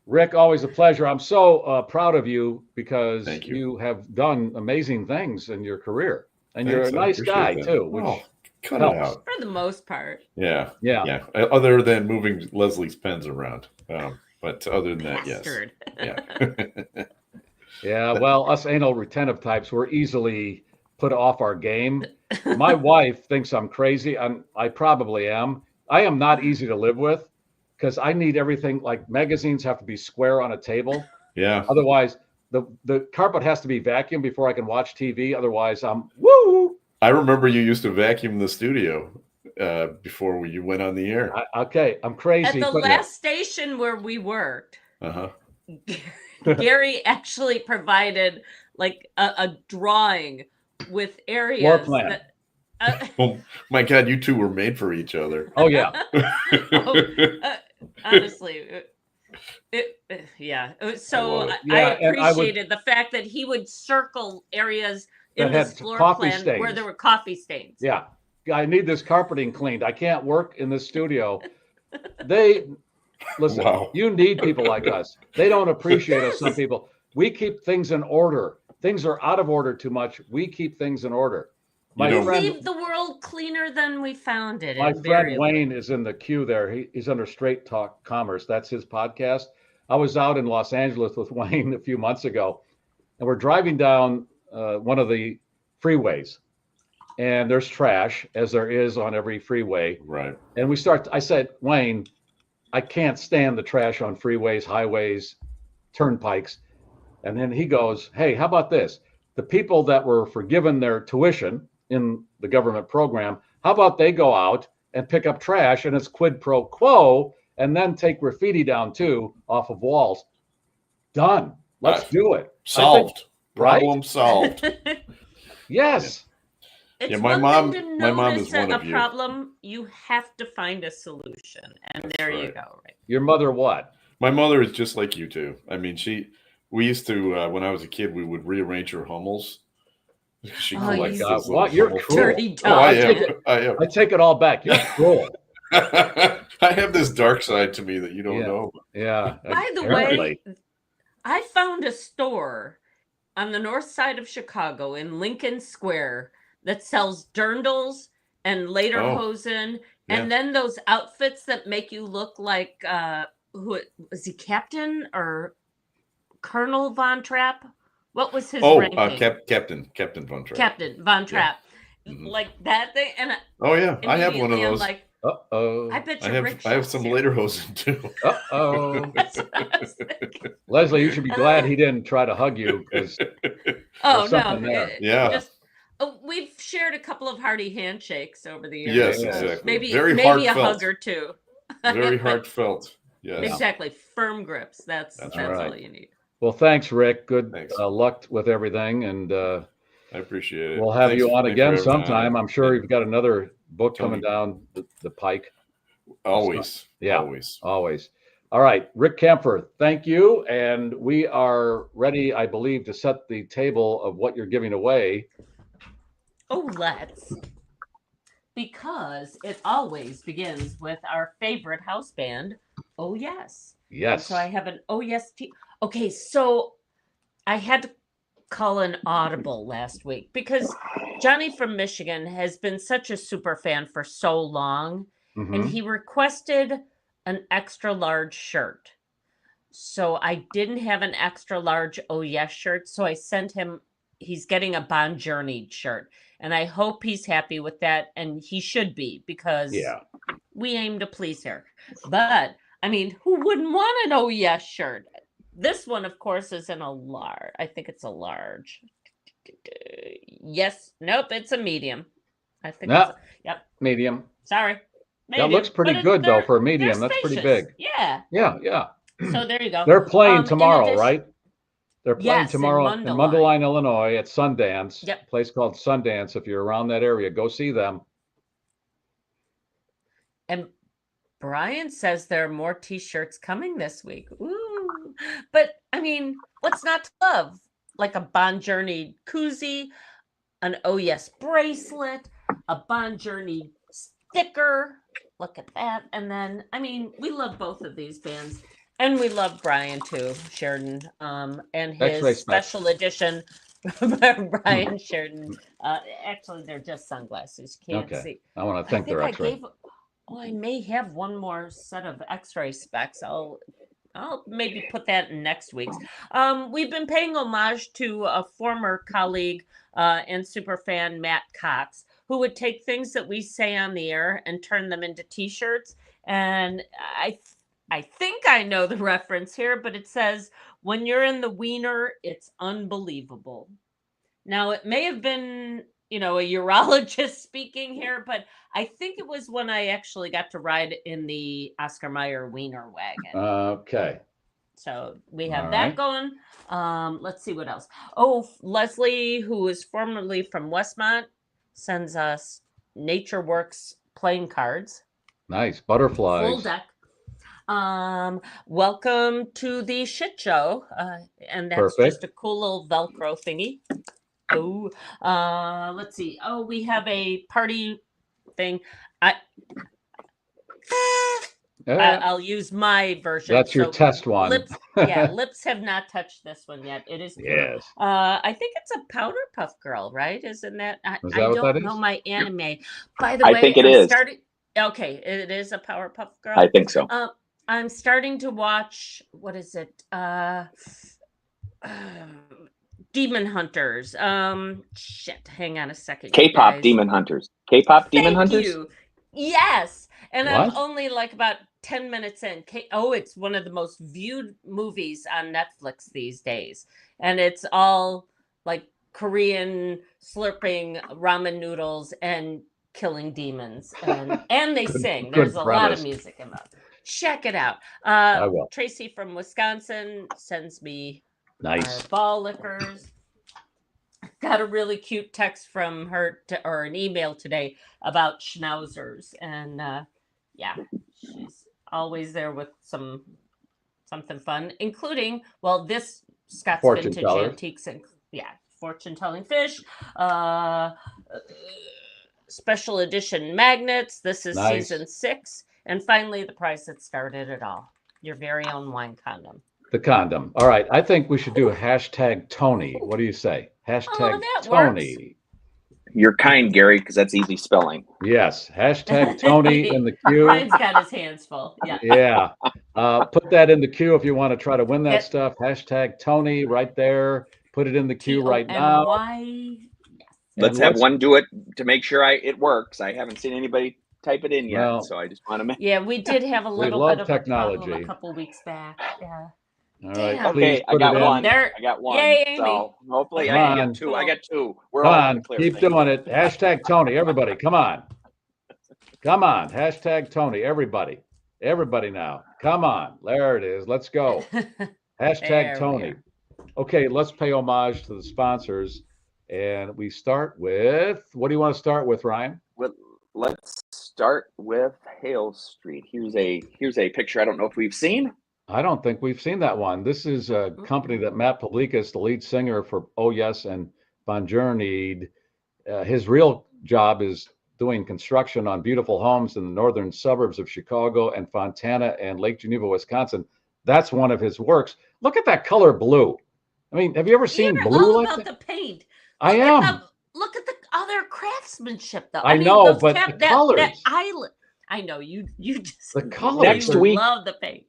[SPEAKER 4] Rick, always a pleasure. I'm so proud of you, because you have done amazing things in your career, and you're a nice guy too. Which
[SPEAKER 6] cut it out
[SPEAKER 5] for the most part.
[SPEAKER 6] Yeah. Other than moving Leslie's pens around, but other than that,
[SPEAKER 5] Bastard.
[SPEAKER 6] yes. Yeah.
[SPEAKER 4] Yeah. Well, us anal retentive types, we're easily put off our game. My wife thinks I'm crazy, and I probably am. I am not easy to live with, because I need everything, like magazines have to be square on a table.
[SPEAKER 6] Yeah.
[SPEAKER 4] Otherwise, the carpet has to be vacuumed before I can watch TV. Otherwise, I'm woo.
[SPEAKER 6] I remember you used to vacuum the studio before you went on the air.
[SPEAKER 4] I'm crazy.
[SPEAKER 5] At the last station where we worked, Garry actually provided like a drawing with areas
[SPEAKER 4] floor plan.
[SPEAKER 6] Oh my God, you two were made for each other.
[SPEAKER 4] Oh yeah.
[SPEAKER 5] Honestly, yeah. So
[SPEAKER 6] love it.
[SPEAKER 5] I
[SPEAKER 4] Yeah, and I would
[SPEAKER 5] appreciated the fact that he would circle areas in
[SPEAKER 4] that
[SPEAKER 5] this
[SPEAKER 4] had
[SPEAKER 5] floor
[SPEAKER 4] coffee
[SPEAKER 5] plan where
[SPEAKER 4] stains.
[SPEAKER 5] there were coffee stains.
[SPEAKER 4] Yeah. I need this carpeting cleaned. I can't work in this studio. They listen,
[SPEAKER 6] Wow.
[SPEAKER 4] you need people like us. They don't appreciate us, some
[SPEAKER 5] Yes.
[SPEAKER 4] people. We keep things in order. Things are out of order too much. We keep things in order. My
[SPEAKER 6] know-
[SPEAKER 5] We
[SPEAKER 4] friend
[SPEAKER 5] leave the world cleaner than we found it.
[SPEAKER 4] My friend
[SPEAKER 5] invariably.
[SPEAKER 4] Wayne is in the queue there. He's under Straight Talk Commerce. That's his podcast. I was out in Los Angeles with Wayne a few months ago, and we're driving down one of the freeways, and there's trash, as there is on every freeway.
[SPEAKER 6] Right.
[SPEAKER 4] And I said, Wayne, I can't stand the trash on freeways, highways, turnpikes. And then he goes, hey, how about this? The people that were forgiven their tuition in the government program, how about they go out and pick up trash, and it's quid pro quo, and then take graffiti down too off of walls. Done. Let's do it.
[SPEAKER 6] Solved.
[SPEAKER 4] right?
[SPEAKER 6] Problem solved.
[SPEAKER 4] Yes.
[SPEAKER 5] It's
[SPEAKER 6] Yeah, my
[SPEAKER 5] one
[SPEAKER 6] mom-
[SPEAKER 5] thing to
[SPEAKER 6] my mom
[SPEAKER 5] notice
[SPEAKER 6] is one
[SPEAKER 5] a
[SPEAKER 6] of you.
[SPEAKER 5] problem. You have to find a solution, and
[SPEAKER 6] That's
[SPEAKER 5] there you
[SPEAKER 6] right.
[SPEAKER 5] go. Right.
[SPEAKER 4] Your mother what?
[SPEAKER 6] My mother is just like you two. I mean, we used to, when I was a kid, we would rearrange her Hummels. She
[SPEAKER 5] Oh,
[SPEAKER 6] collects
[SPEAKER 5] you
[SPEAKER 6] those
[SPEAKER 4] what?
[SPEAKER 6] little
[SPEAKER 4] You're
[SPEAKER 6] Hummels.
[SPEAKER 4] cruel.
[SPEAKER 5] Dirty dog.
[SPEAKER 6] Oh, I
[SPEAKER 5] man.
[SPEAKER 6] am. I am.
[SPEAKER 4] I take it all back. You're cruel.
[SPEAKER 6] I have this dark side to me that you don't
[SPEAKER 4] Yeah.
[SPEAKER 6] know.
[SPEAKER 4] Yeah.
[SPEAKER 5] By the
[SPEAKER 4] apparently.
[SPEAKER 5] way, I found a store on the north side of Chicago in Lincoln Square that sells dirndls and lederhosen, and then those outfits that make you look like who was he, Captain or Colonel Von Trapp? What was his ranking?
[SPEAKER 6] Captain Von Trapp.
[SPEAKER 5] Captain Von Trapp,
[SPEAKER 6] Mhm.
[SPEAKER 5] like that thing. And
[SPEAKER 6] Oh yeah, I have one of
[SPEAKER 5] immediately I'm
[SPEAKER 6] those.
[SPEAKER 5] like,
[SPEAKER 4] Uh-oh.
[SPEAKER 5] I bet
[SPEAKER 6] I
[SPEAKER 5] you Rick
[SPEAKER 6] have
[SPEAKER 5] shops
[SPEAKER 6] some
[SPEAKER 5] here.
[SPEAKER 6] lederhosen too.
[SPEAKER 4] Uh-oh.
[SPEAKER 5] That's what I was thinking.
[SPEAKER 4] Leslie, you should be glad he didn't try to hug you because
[SPEAKER 5] Oh
[SPEAKER 4] There's
[SPEAKER 5] no!
[SPEAKER 4] something there.
[SPEAKER 6] Yeah.
[SPEAKER 5] We've shared a couple of hearty handshakes over the years.
[SPEAKER 6] Yes,
[SPEAKER 4] Yeah.
[SPEAKER 6] exactly.
[SPEAKER 5] Maybe
[SPEAKER 6] Very
[SPEAKER 5] a
[SPEAKER 6] heartfelt.
[SPEAKER 5] hug or two.
[SPEAKER 6] Very heartfelt. Yes.
[SPEAKER 5] Exactly, firm grips. That's
[SPEAKER 6] That's
[SPEAKER 4] right.
[SPEAKER 5] all you need.
[SPEAKER 4] well, thanks, Rick. Good
[SPEAKER 6] Thanks.
[SPEAKER 4] luck with everything, and
[SPEAKER 6] I appreciate it.
[SPEAKER 4] we'll have
[SPEAKER 6] Thanks-
[SPEAKER 4] you on
[SPEAKER 6] thanks
[SPEAKER 4] again
[SPEAKER 6] for having me
[SPEAKER 4] sometime.
[SPEAKER 6] on.
[SPEAKER 4] I'm sure you've got another book
[SPEAKER 6] Tony.
[SPEAKER 4] coming down the pike.
[SPEAKER 6] Always.
[SPEAKER 4] Yeah.
[SPEAKER 6] Always.
[SPEAKER 4] Always. All right, Rick Kaempfer, thank you. And we are ready, I believe, to set the table of what you're giving away.
[SPEAKER 5] Oh, let's. Because it always begins with our favorite house band, Oh Yes. And
[SPEAKER 4] Yes.
[SPEAKER 5] so I have an Oh Yes. Okay, so I had to call an audible last week because Johnny from Michigan has been such a super fan for so long, and
[SPEAKER 4] Mhm.
[SPEAKER 5] he requested an extra large shirt. So I didn't have an extra large Oh Yes shirt, so I sent him. He's getting a Bon Journey shirt, and I hope he's happy with that, and he should be because
[SPEAKER 4] Yeah.
[SPEAKER 5] we aim to please her. But I mean, who wouldn't want an Oh Yes shirt? This one, of course, is in a large. I think it's a large. Yes. Nope. It's a medium. I think.
[SPEAKER 4] No.
[SPEAKER 5] Yep.
[SPEAKER 4] Medium.
[SPEAKER 5] Sorry.
[SPEAKER 4] That looks pretty
[SPEAKER 5] But
[SPEAKER 4] good, though,
[SPEAKER 5] they're-
[SPEAKER 4] for a medium.
[SPEAKER 5] they're
[SPEAKER 4] That's pretty
[SPEAKER 5] spacious.
[SPEAKER 4] big.
[SPEAKER 5] Yeah.
[SPEAKER 4] Yeah, yeah.
[SPEAKER 5] So there you go.
[SPEAKER 4] They're playing
[SPEAKER 5] In
[SPEAKER 4] tomorrow,
[SPEAKER 5] addition-
[SPEAKER 4] right? They're playing
[SPEAKER 5] Yes, in
[SPEAKER 4] tomorrow in
[SPEAKER 5] Mundelein.
[SPEAKER 4] Mundelein, Illinois at Sundance.
[SPEAKER 5] Yep.
[SPEAKER 4] A place called Sundance. If you're around that area, go see them.
[SPEAKER 5] And Brian says there are more T-shirts coming this week. Ooh. But I mean, what's not to love? Like a Bon Journey koozie, an Oh Yes bracelet, a Bon Journey sticker. Look at that. And then, I mean, we love both of these bands. And we love Brian too, Sheridan, and
[SPEAKER 4] X-ray
[SPEAKER 5] his
[SPEAKER 4] specs.
[SPEAKER 5] special edition. Brian Sheridan. Actually, they're just sunglasses. You can't
[SPEAKER 4] Okay.
[SPEAKER 5] see.
[SPEAKER 4] I want to think they're
[SPEAKER 5] I
[SPEAKER 4] X-ray.
[SPEAKER 5] gave. Oh, I may have one more set of X-ray specs. I'll maybe put that in next week's. We've been paying homage to a former colleague and superfan, Matt Cox, who would take things that we say on the air and turn them into T-shirts. And I think I know the reference here, but it says, "When you're in the wiener, it's unbelievable." Now, it may have been, a urologist speaking here, but I think it was when I actually got to ride in the Oscar Meier wiener wagon.
[SPEAKER 4] Okay.
[SPEAKER 5] So we have
[SPEAKER 4] All
[SPEAKER 5] that
[SPEAKER 4] right.
[SPEAKER 5] going. Let's see what else. Oh, Leslie, who is formerly from Westmont, sends us Nature Works playing cards.
[SPEAKER 4] Nice.
[SPEAKER 5] Full
[SPEAKER 4] Butterflies.
[SPEAKER 5] deck. Welcome to the shit show. And that's
[SPEAKER 4] Perfect.
[SPEAKER 5] just a cool little Velcro thingy. Oh, let's see. Oh, we have a party thing. I'll use my version.
[SPEAKER 4] That's your test one.
[SPEAKER 5] Lips, yeah, lips have not touched this one yet. It is cute.
[SPEAKER 4] Yes.
[SPEAKER 5] I think it's a Powder Puff Girl, right? Isn't that? I
[SPEAKER 4] what
[SPEAKER 5] don't
[SPEAKER 4] that
[SPEAKER 5] know
[SPEAKER 4] is?
[SPEAKER 5] my anime. By the
[SPEAKER 1] I
[SPEAKER 5] way,
[SPEAKER 1] think it
[SPEAKER 5] I'm
[SPEAKER 1] is.
[SPEAKER 5] Okay, it is a Powerpuff Girl.
[SPEAKER 1] I think so.
[SPEAKER 5] I'm starting to watch. What is it? Demon Hunters. Shit. Hang on a second. you
[SPEAKER 1] K-pop
[SPEAKER 5] guys.
[SPEAKER 1] Demon Hunters. K-pop Demon
[SPEAKER 5] Thank
[SPEAKER 1] Hunters.
[SPEAKER 5] you. Yes, and I'm
[SPEAKER 4] What?
[SPEAKER 5] only like about 10 minutes in. Oh, it's one of the most viewed movies on Netflix these days, and it's all like Korean slurping ramen noodles and killing demons, and they sing. There's a lot of music involved. Check it out.
[SPEAKER 4] I will.
[SPEAKER 5] Tracy from Wisconsin sends me
[SPEAKER 4] Nice.
[SPEAKER 5] our ball liquors. Got a really cute text from her or an email today about schnauzers, and yeah, she's always there with something fun, including this Scott's
[SPEAKER 4] Fortune
[SPEAKER 5] Vintage
[SPEAKER 4] teller.
[SPEAKER 5] Antiques and fortune telling fish, special edition magnets. This is
[SPEAKER 4] Nice.
[SPEAKER 5] season 6, and finally the prize that started it all: your very own wine condom.
[SPEAKER 4] The condom. All right. I think we should do a hashtag Tony. What do you say? Hashtag
[SPEAKER 5] that
[SPEAKER 4] Tony.
[SPEAKER 1] You're kind, Gary, because that's easy spelling.
[SPEAKER 4] Yes. Hashtag Tony in the queue.
[SPEAKER 5] Ryan's got his hands full. Yeah.
[SPEAKER 4] Yeah. Put that in the queue if you want to try to win that
[SPEAKER 5] Yep.
[SPEAKER 4] stuff. Hashtag Tony right there. Put it in the queue right now.
[SPEAKER 5] T-O-N-Y.
[SPEAKER 1] Let's have one do it to make sure it works. I haven't seen anybody type it in yet,
[SPEAKER 4] Well,
[SPEAKER 1] so I just want to make.
[SPEAKER 5] Yeah, we did have a little
[SPEAKER 4] love
[SPEAKER 5] bit of a problem
[SPEAKER 4] technology.
[SPEAKER 5] a couple weeks back. Yeah.
[SPEAKER 4] All right.
[SPEAKER 5] Damn.
[SPEAKER 4] Please
[SPEAKER 1] Okay, I
[SPEAKER 4] put
[SPEAKER 1] got
[SPEAKER 4] it in.
[SPEAKER 1] one.
[SPEAKER 5] There-
[SPEAKER 1] I got one.
[SPEAKER 5] Yay, Amy.
[SPEAKER 1] So hopefully
[SPEAKER 4] Come
[SPEAKER 1] I
[SPEAKER 4] on.
[SPEAKER 1] get two. I got two. We're
[SPEAKER 4] Come
[SPEAKER 1] all
[SPEAKER 4] on.
[SPEAKER 1] in the clear.
[SPEAKER 4] Keep
[SPEAKER 1] Thank you.
[SPEAKER 4] doing it. Hashtag Tony. Everybody, come on. Come on. Hashtag Tony. Everybody. Everybody now. Come on. There it is. Let's go.
[SPEAKER 5] There
[SPEAKER 4] Hashtag
[SPEAKER 5] we
[SPEAKER 4] Tony.
[SPEAKER 5] are.
[SPEAKER 4] Okay, let's pay homage to the sponsors. And we start with, what do you want to start with, Ryan?
[SPEAKER 1] Well, let's start with Hale Street. Here's a picture. I don't know if we've seen.
[SPEAKER 4] I don't think we've seen that one. This is a company that Matt Pavlikas, the lead singer for Oh Yes and Bon Journey, his real job is doing construction on beautiful homes in the northern suburbs of Chicago and Fontana and Lake Geneva, Wisconsin. That's one of his works. Look at that color blue. I mean, have you ever seen
[SPEAKER 5] You're
[SPEAKER 4] blue
[SPEAKER 5] all
[SPEAKER 4] like
[SPEAKER 5] about
[SPEAKER 4] that?
[SPEAKER 5] the paint.
[SPEAKER 4] I
[SPEAKER 5] Look at
[SPEAKER 4] am.
[SPEAKER 5] look at the other craftsmanship, though.
[SPEAKER 4] I
[SPEAKER 5] mean,
[SPEAKER 4] know,
[SPEAKER 5] those
[SPEAKER 4] but the
[SPEAKER 5] that
[SPEAKER 4] colors.
[SPEAKER 5] island. I know you just
[SPEAKER 4] The colors.
[SPEAKER 1] Next
[SPEAKER 5] you
[SPEAKER 1] week-
[SPEAKER 5] love the paint.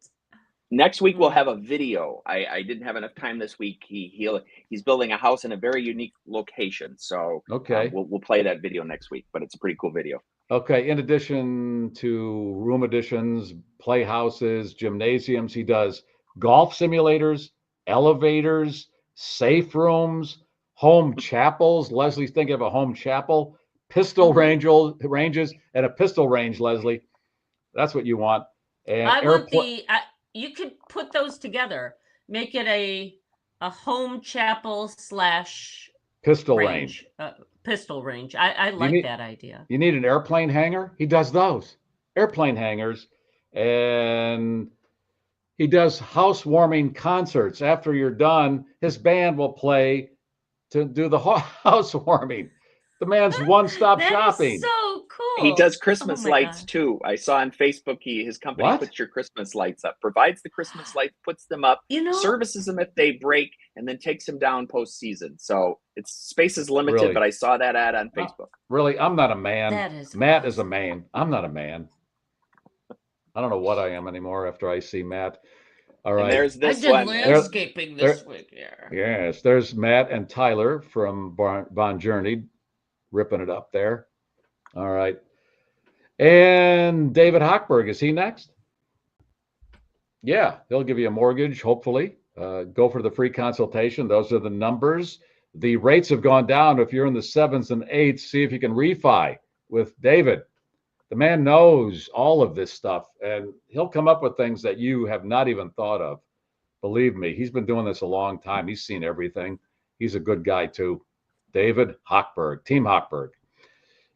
[SPEAKER 1] Next week we'll have a video. I didn't have enough time this week. He's building a house in a very unique location, so
[SPEAKER 4] Okay.
[SPEAKER 1] we'll play that video next week. But it's a pretty cool video.
[SPEAKER 4] Okay. In addition to room additions, playhouses, gymnasiums, he does golf simulators, elevators, safe rooms, home chapels. Leslie's thinking of a home chapel, pistol ranges, and a pistol range, Leslie. That's what you want. And
[SPEAKER 5] I want you could put those together. Make it a home chapel /
[SPEAKER 4] pistol range.
[SPEAKER 5] Pistol range. I like
[SPEAKER 4] need-
[SPEAKER 5] that idea.
[SPEAKER 4] You need an airplane hangar? He does those. Airplane hangars. And he does housewarming concerts. After you're done, his band will play to do the housewarming. The man's one-stop
[SPEAKER 5] That
[SPEAKER 4] shopping.
[SPEAKER 5] is so cool.
[SPEAKER 1] He does Christmas
[SPEAKER 5] Oh my
[SPEAKER 1] lights
[SPEAKER 5] God.
[SPEAKER 1] too. I saw on Facebook his company
[SPEAKER 4] What?
[SPEAKER 1] puts your Christmas lights up, provides the Christmas lights, puts them up,
[SPEAKER 5] You know,
[SPEAKER 1] services them if they break, and then takes them down post-season. So its space is limited,
[SPEAKER 4] Really?
[SPEAKER 1] but I saw that ad on Facebook.
[SPEAKER 4] Really, I'm not a man.
[SPEAKER 5] that is
[SPEAKER 4] Matt is a
[SPEAKER 5] awesome.
[SPEAKER 4] man. I'm not a man. I don't know what I am anymore after I see Matt. All
[SPEAKER 1] And
[SPEAKER 4] right.
[SPEAKER 1] there's
[SPEAKER 5] I
[SPEAKER 1] this
[SPEAKER 5] did
[SPEAKER 1] one.
[SPEAKER 5] landscaping this week. Yeah.
[SPEAKER 4] Yes, there's Matt and Tyler from Bon Journey ripping it up there. All right. And David Hochberg, is he next? Yeah, he'll give you a mortgage, hopefully. Go for the free consultation. Those are the numbers. The rates have gone down. If you're in the 7s and 8s, see if you can refi with David. The man knows all of this stuff, and he'll come up with things that you have not even thought of. Believe me, he's been doing this a long time. He's seen everything. He's a good guy, too. David Hochberg, Team Hochberg.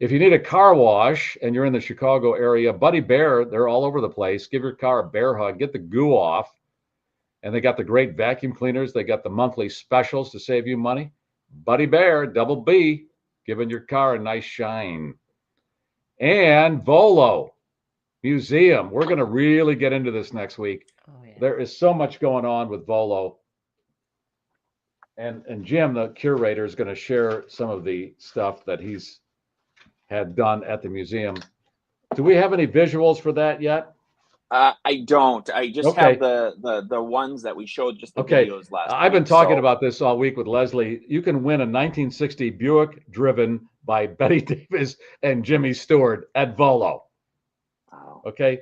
[SPEAKER 4] If you need a car wash and you're in the Chicago area, Buddy Bear, they're all over the place. Give your car a bear hug, get the goo off. And they got the great vacuum cleaners. They got the monthly specials to save you money. Buddy Bear, double B, giving your car a nice shine. And Volo Museum. We're going to really get into this next week.
[SPEAKER 5] Oh, yeah.
[SPEAKER 4] There is so much going on with Volo. And Jim, the curator, is going to share some of the stuff that he's had done at the museum. Do we have any visuals for that yet?
[SPEAKER 1] I don't. I just have the ones that we showed, just the videos last
[SPEAKER 4] I've been
[SPEAKER 1] week,
[SPEAKER 4] talking
[SPEAKER 1] so.
[SPEAKER 4] about this all week with Leslie. You can win a 1960 Buick driven by Betty Davis and Jimmy Stewart at Volo.
[SPEAKER 1] Wow.
[SPEAKER 4] Okay.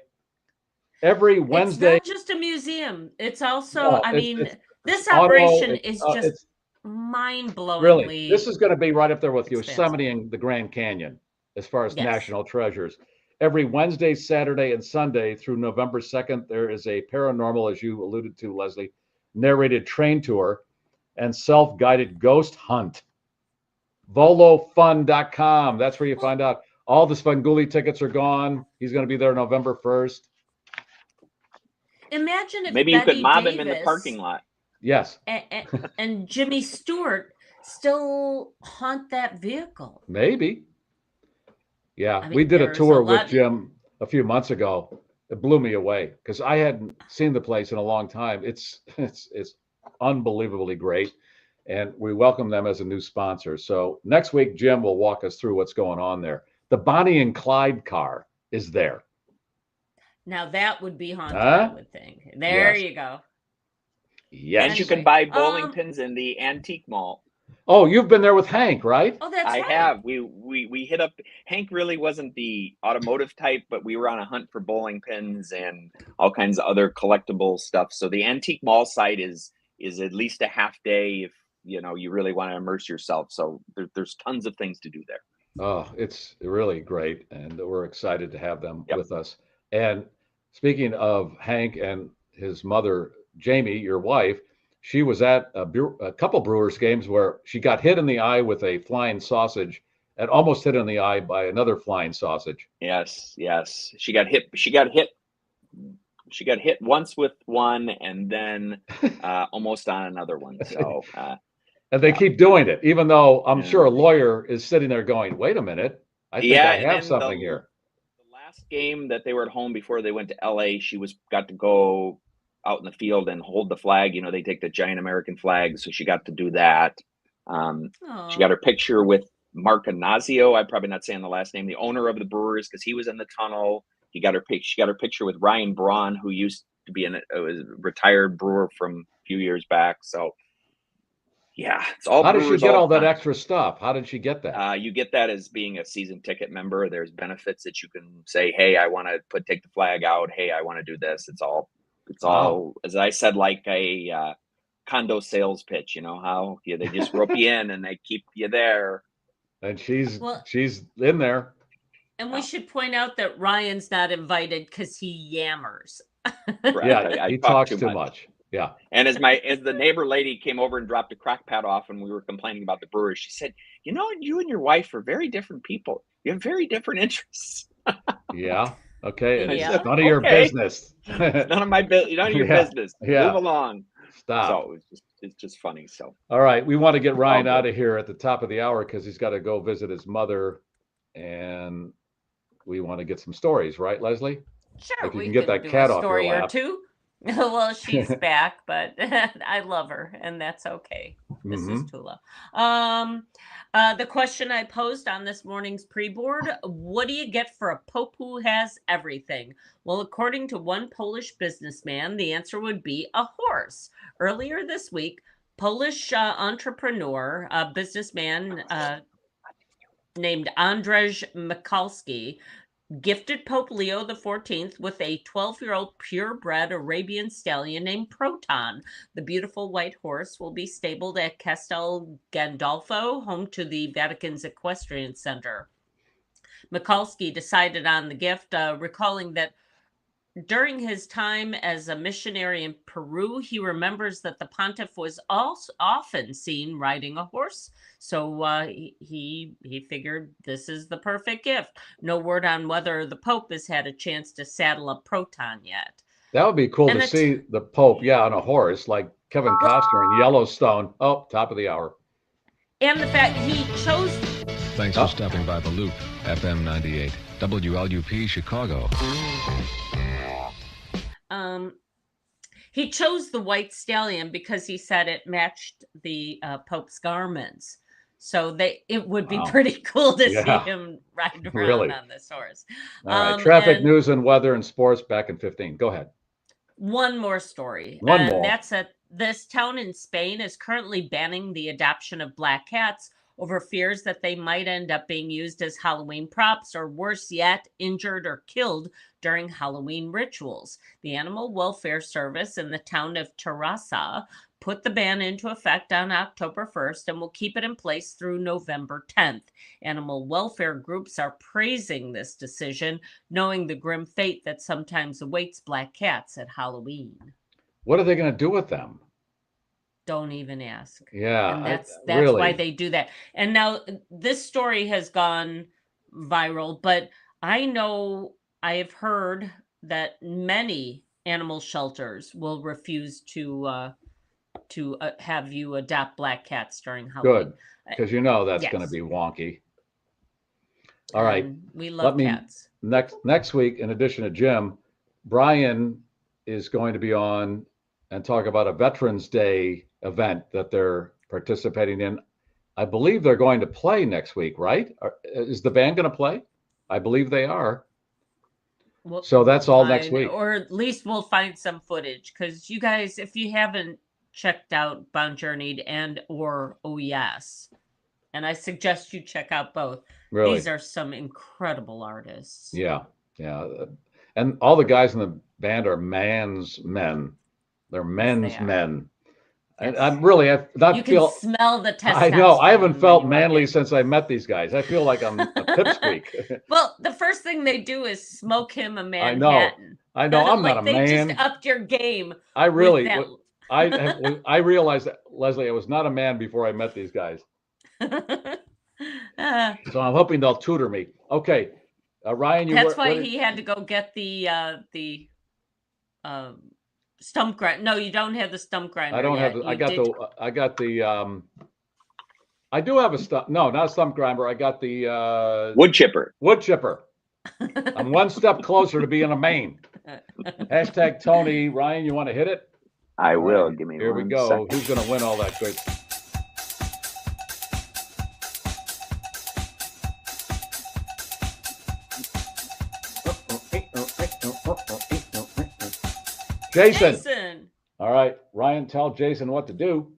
[SPEAKER 4] Every Wednesday.
[SPEAKER 5] It's not just a museum. It's also, this
[SPEAKER 4] auto,
[SPEAKER 5] operation is just
[SPEAKER 4] it's
[SPEAKER 5] mind-blowingly.
[SPEAKER 4] really, this is going to be right up there with
[SPEAKER 5] expensive.
[SPEAKER 4] Yosemite and the Grand Canyon as far as
[SPEAKER 5] Yes.
[SPEAKER 4] national treasures. Every Wednesday, Saturday, and Sunday through November 2nd, there is a paranormal, as you alluded to, Leslie, narrated train tour and self-guided ghost hunt. VoloFun.com. That's where you find out. All the Svengoolie tickets are gone. He's going to be there November 1st.
[SPEAKER 5] Imagine if
[SPEAKER 1] Maybe you
[SPEAKER 5] Betty
[SPEAKER 1] could mob
[SPEAKER 5] Davis
[SPEAKER 1] him in the parking lot.
[SPEAKER 4] Yes.
[SPEAKER 5] and Jimmy Stewart still haunt that vehicle.
[SPEAKER 4] Maybe. Yeah,
[SPEAKER 5] I mean,
[SPEAKER 4] we did a
[SPEAKER 5] there's
[SPEAKER 4] tour
[SPEAKER 5] a
[SPEAKER 4] with
[SPEAKER 5] lot-
[SPEAKER 4] Jim a few months ago. It blew me away because I hadn't seen the place in a long time. It's unbelievably great, and we welcome them as a new sponsor. So next week, Jim will walk us through what's going on there. The Bonnie and Clyde car is there.
[SPEAKER 5] Now that would be haunted,
[SPEAKER 4] Huh?
[SPEAKER 5] I would think. There
[SPEAKER 4] Yes.
[SPEAKER 5] you go.
[SPEAKER 4] Yes.
[SPEAKER 1] And you can buy
[SPEAKER 5] Anyway,
[SPEAKER 1] bowling pins in the antique mall.
[SPEAKER 4] Oh, you've been there with Hank, right?
[SPEAKER 5] Oh, that's
[SPEAKER 1] I
[SPEAKER 5] right.
[SPEAKER 1] have. We hit up. Hank really wasn't the automotive type, but we were on a hunt for bowling pins and all kinds of other collectible stuff. So the antique mall site is at least a half day if you really want to immerse yourself. So there's tons of things to do there.
[SPEAKER 4] Oh, it's really great, and we're excited to have them
[SPEAKER 1] Yep.
[SPEAKER 4] with us. And speaking of Hank and his mother, Jamie, your wife, she was at a couple Brewers games where she got hit in the eye with a flying sausage and almost hit in the eye by another flying sausage.
[SPEAKER 1] Yes. She got hit. She got hit once with one, and then almost on another one. So.
[SPEAKER 4] And they keep doing it, even though I'm
[SPEAKER 1] Yeah.
[SPEAKER 4] sure a lawyer is sitting there going, "Wait a minute, I think I
[SPEAKER 1] and
[SPEAKER 4] have
[SPEAKER 1] then
[SPEAKER 4] something here."
[SPEAKER 1] The last game that they were at home before they went to LA, she got to go out in the field and hold the flag. They take the giant American flag, so she got to do that. She got her picture with Mark Anazio. I'm probably not saying the last name, the owner of the Brewers, because he was in the tunnel. She got her picture with Ryan Braun, who used to be a retired Brewer from a few years back. So yeah, it's all.
[SPEAKER 4] How did she
[SPEAKER 1] Brewers
[SPEAKER 4] get
[SPEAKER 1] all
[SPEAKER 4] all
[SPEAKER 1] the
[SPEAKER 4] that
[SPEAKER 1] time.
[SPEAKER 4] extra stuff? How did she get that?
[SPEAKER 1] You get that as being a season ticket member. There's benefits that you can say, "Hey, I want to take the flag out. Hey, I want to do this." It's all, as I said, like a condo sales pitch. You know how they just rope you in and they keep you there.
[SPEAKER 4] And she's in there.
[SPEAKER 5] And we should point out that Ryan's not invited because he yammers.
[SPEAKER 1] Right.
[SPEAKER 4] Yeah,
[SPEAKER 1] I
[SPEAKER 4] he
[SPEAKER 1] talk
[SPEAKER 4] talks too much. Yeah.
[SPEAKER 1] And as the neighbor lady came over and dropped a crock pot off and we were complaining about the Brewers, she said, you and your wife are very different people. You have very different interests.
[SPEAKER 4] Yeah. Okay.
[SPEAKER 5] Yeah.
[SPEAKER 4] It's none of your business.
[SPEAKER 1] None of your business.
[SPEAKER 4] Yeah.
[SPEAKER 1] Move along.
[SPEAKER 4] Stop.
[SPEAKER 1] So it's just funny. So
[SPEAKER 4] all right. We want to get Ryan
[SPEAKER 1] good.
[SPEAKER 4] out of here at the top of the hour because he's got to go visit his mother, and we want to get some stories, right, Leslie?
[SPEAKER 5] Sure,
[SPEAKER 4] If you
[SPEAKER 5] we
[SPEAKER 4] can get that
[SPEAKER 5] do
[SPEAKER 4] cat
[SPEAKER 5] a
[SPEAKER 4] off your
[SPEAKER 5] story or
[SPEAKER 4] lap.
[SPEAKER 5] two. Well, she's back, but I love her, and that's okay. Mrs. Tula. The question I posed on this morning's pre-board: what do you get for a pope who has everything? Well, according to one Polish businessman, the answer would be a horse. Earlier this week, Polish entrepreneur, businessman named Andrzej Mikulski gifted Pope Leo XIV with a 12-year-old purebred Arabian stallion named Proton. The beautiful white horse will be stabled at Castel Gandolfo, home to the Vatican's Equestrian Center. Mikulski decided on the gift, recalling that during his time as a missionary in Peru, he remembers that the pontiff was also often seen riding a horse. So he figured this is the perfect gift. No word on whether the Pope has had a chance to saddle a proton yet.
[SPEAKER 4] That would be cool
[SPEAKER 5] And
[SPEAKER 4] to
[SPEAKER 5] it-
[SPEAKER 4] see the Pope, on a horse, like Kevin Costner in Yellowstone. Oh, top of the hour.
[SPEAKER 5] And the fact he chose
[SPEAKER 7] Thanks for stopping by the Loop, FM 98, WLUP Chicago.
[SPEAKER 5] he chose the white stallion because he said it matched the Pope's garments. So it would be
[SPEAKER 4] Wow.
[SPEAKER 5] pretty cool to
[SPEAKER 4] Yeah.
[SPEAKER 5] see him riding around
[SPEAKER 4] Really?
[SPEAKER 5] on this horse.
[SPEAKER 4] All right. Traffic,
[SPEAKER 5] and
[SPEAKER 4] news, and weather and sports back in 15. Go ahead.
[SPEAKER 5] One more story.
[SPEAKER 4] One
[SPEAKER 5] and
[SPEAKER 4] more.
[SPEAKER 5] That's that this town in Spain is currently banning the adoption of black cats over fears that they might end up being used as Halloween props, or worse yet, injured or killed during Halloween rituals. The Animal Welfare Service in the town of Terrassa put the ban into effect on October 1st and will keep it in place through November 10th. Animal welfare groups are praising this decision, knowing the grim fate that sometimes awaits black cats at Halloween.
[SPEAKER 4] What are they going to do with them?
[SPEAKER 5] Don't even ask.
[SPEAKER 4] Yeah,
[SPEAKER 5] And that's
[SPEAKER 4] really.
[SPEAKER 5] why they do that. And now this story has gone viral, but I know I have heard that many animal shelters will refuse to have you adopt black cats during Halloween.
[SPEAKER 4] Good, because that's
[SPEAKER 5] Yes.
[SPEAKER 4] going to be wonky. All right.
[SPEAKER 5] And we love cats.
[SPEAKER 4] Next week, in addition to Jim, Brian is going to be on and talk about a Veterans Day event that they're participating in. I believe they're going to play next week, right? Is the band going to play? I believe they are. So that's all next week.
[SPEAKER 5] Or at least we'll find some footage, because you guys, if you haven't checked out Bon Journeyed and or Oh Yes, and I suggest you check out both.
[SPEAKER 4] Really?
[SPEAKER 5] These are some incredible artists.
[SPEAKER 4] Yeah. And all the guys in the band are man's men. They're men's men. And I'm really, you can
[SPEAKER 5] smell the testosterone.
[SPEAKER 4] I know. I haven't felt manly since I met these guys. I feel like I'm a pipsqueak.
[SPEAKER 5] Well, the first thing they do is smoke him a Manhattan.
[SPEAKER 4] I know. I'm not a
[SPEAKER 5] they
[SPEAKER 4] man.
[SPEAKER 5] Just upped your game.
[SPEAKER 4] I really, I realized that, Leslie, I was not a man before I met these guys. So I'm hoping they'll tutor me. Okay, Ryan,
[SPEAKER 5] that's why he had to go get the stump grinder. No, you don't have the stump grinder.
[SPEAKER 4] I don't have. I do have a stump. No, not a stump grinder. I got the
[SPEAKER 1] wood chipper.
[SPEAKER 4] Wood chipper. I'm one step closer to being a man. Hashtag Tony. Ryan, you want to hit it?
[SPEAKER 1] I will.
[SPEAKER 4] Right.
[SPEAKER 1] Give me.
[SPEAKER 4] Here we go. Second. Who's going to win all that great? Jason. All right, Ryan, tell Jason what to do.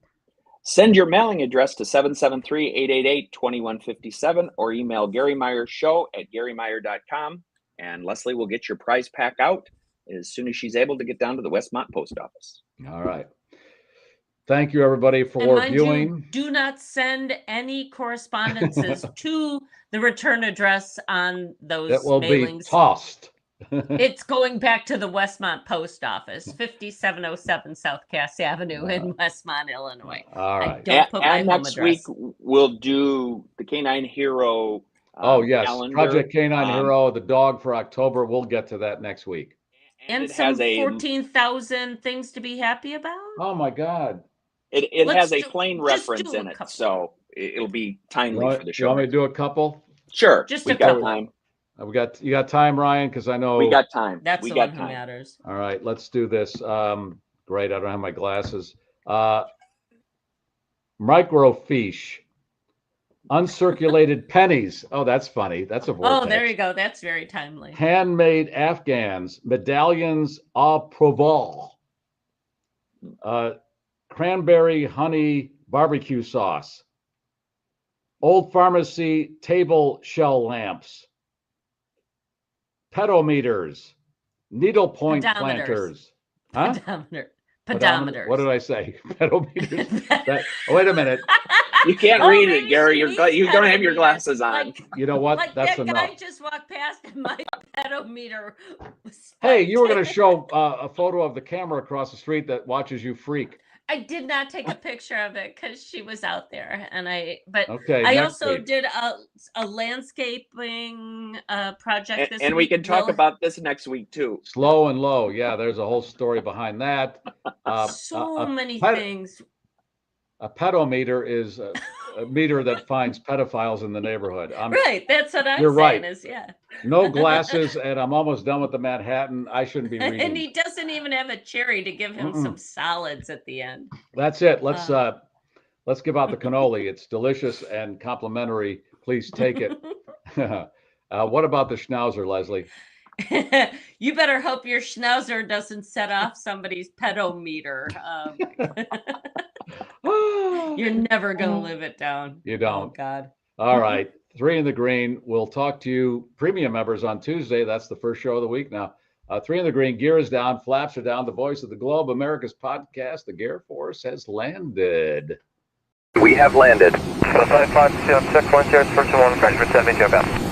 [SPEAKER 1] Send your mailing address to 773-888-2157 or email Garry Meier Show at garrymeier.com, and Leslie will get your prize pack out as soon as she's able to get down to the Westmont post office.
[SPEAKER 4] All right. Thank you, everybody, for viewing.
[SPEAKER 5] Do not send any correspondences to the return address on those mailings.
[SPEAKER 4] It will be tossed.
[SPEAKER 5] It's going back to the Westmont Post Office, 5707 South Cass Avenue in Westmont, Illinois.
[SPEAKER 4] All right.
[SPEAKER 1] And next week, we'll do the Canine Hero calendar.
[SPEAKER 4] Project Canine Hero, the dog for October. We'll get to that next week.
[SPEAKER 5] And some 14,000 things to be happy about?
[SPEAKER 4] Oh, my God.
[SPEAKER 1] It has a plane reference in it, so it'll be timely for the show.
[SPEAKER 4] You want me to do a couple?
[SPEAKER 1] Sure.
[SPEAKER 5] Just a couple.
[SPEAKER 1] Time.
[SPEAKER 4] You got time, Ryan? Because I know
[SPEAKER 1] we got time.
[SPEAKER 5] That's the one who matters.
[SPEAKER 4] All right, let's do this. Great. I don't have my glasses. Microfiche, uncirculated pennies. Oh, that's funny. That's a vortex.
[SPEAKER 5] Oh, there you go. That's very timely.
[SPEAKER 4] Handmade Afghans, medallions au Provençal, cranberry honey barbecue sauce, old pharmacy table shell lamps, pedometers, needlepoint planters.
[SPEAKER 5] Pedometers.
[SPEAKER 4] What did I say? Pedometers. Wait a minute.
[SPEAKER 1] You can't
[SPEAKER 5] Oh,
[SPEAKER 1] read it,
[SPEAKER 5] maybe
[SPEAKER 1] Garry.
[SPEAKER 5] she
[SPEAKER 1] You
[SPEAKER 5] needs
[SPEAKER 1] don't have your
[SPEAKER 5] pedometer.
[SPEAKER 1] glasses on.
[SPEAKER 5] Like,
[SPEAKER 4] You know what?
[SPEAKER 5] like
[SPEAKER 4] That's
[SPEAKER 5] that
[SPEAKER 4] enough.
[SPEAKER 5] guy just walked past and my pedometer was
[SPEAKER 4] Hey, you were going to
[SPEAKER 5] spiked.
[SPEAKER 4] show a photo of the camera across the street that watches you freak.
[SPEAKER 5] I did not take a picture of it because she was out there, but
[SPEAKER 4] Okay,
[SPEAKER 5] I
[SPEAKER 4] next
[SPEAKER 5] also
[SPEAKER 4] week.
[SPEAKER 5] did a landscaping project this
[SPEAKER 1] And
[SPEAKER 5] week.
[SPEAKER 1] we can talk
[SPEAKER 5] We'll-
[SPEAKER 1] about this next week too.
[SPEAKER 4] Slow and low. Yeah, there's a whole story behind that.
[SPEAKER 5] so many
[SPEAKER 4] ped-
[SPEAKER 5] things.
[SPEAKER 4] A pedometer is a meter that finds pedophiles in the neighborhood.
[SPEAKER 5] Right, that's what I'm
[SPEAKER 4] You're
[SPEAKER 5] saying.
[SPEAKER 4] right.
[SPEAKER 5] Is yeah.
[SPEAKER 4] No glasses, and I'm almost done with the Manhattan. I shouldn't be reading.
[SPEAKER 5] And he doesn't even have a cherry to give him some solids at the end.
[SPEAKER 4] That's it. Let's give out the cannoli. It's delicious and complimentary. Please take it. What about the schnauzer, Leslie?
[SPEAKER 5] You better hope your schnauzer doesn't set off somebody's pedometer. You're never gonna live it down.
[SPEAKER 4] You don't.
[SPEAKER 5] Oh God.
[SPEAKER 4] All right. 3 in the Green. We'll talk to you premium members on Tuesday. That's the first show of the week now. 3 in the Green. Gear is down. Flaps are down. The voice of the globe, America's podcast. The GarrForce has landed.
[SPEAKER 3] We have landed. 55610, first one, crash for 72 about.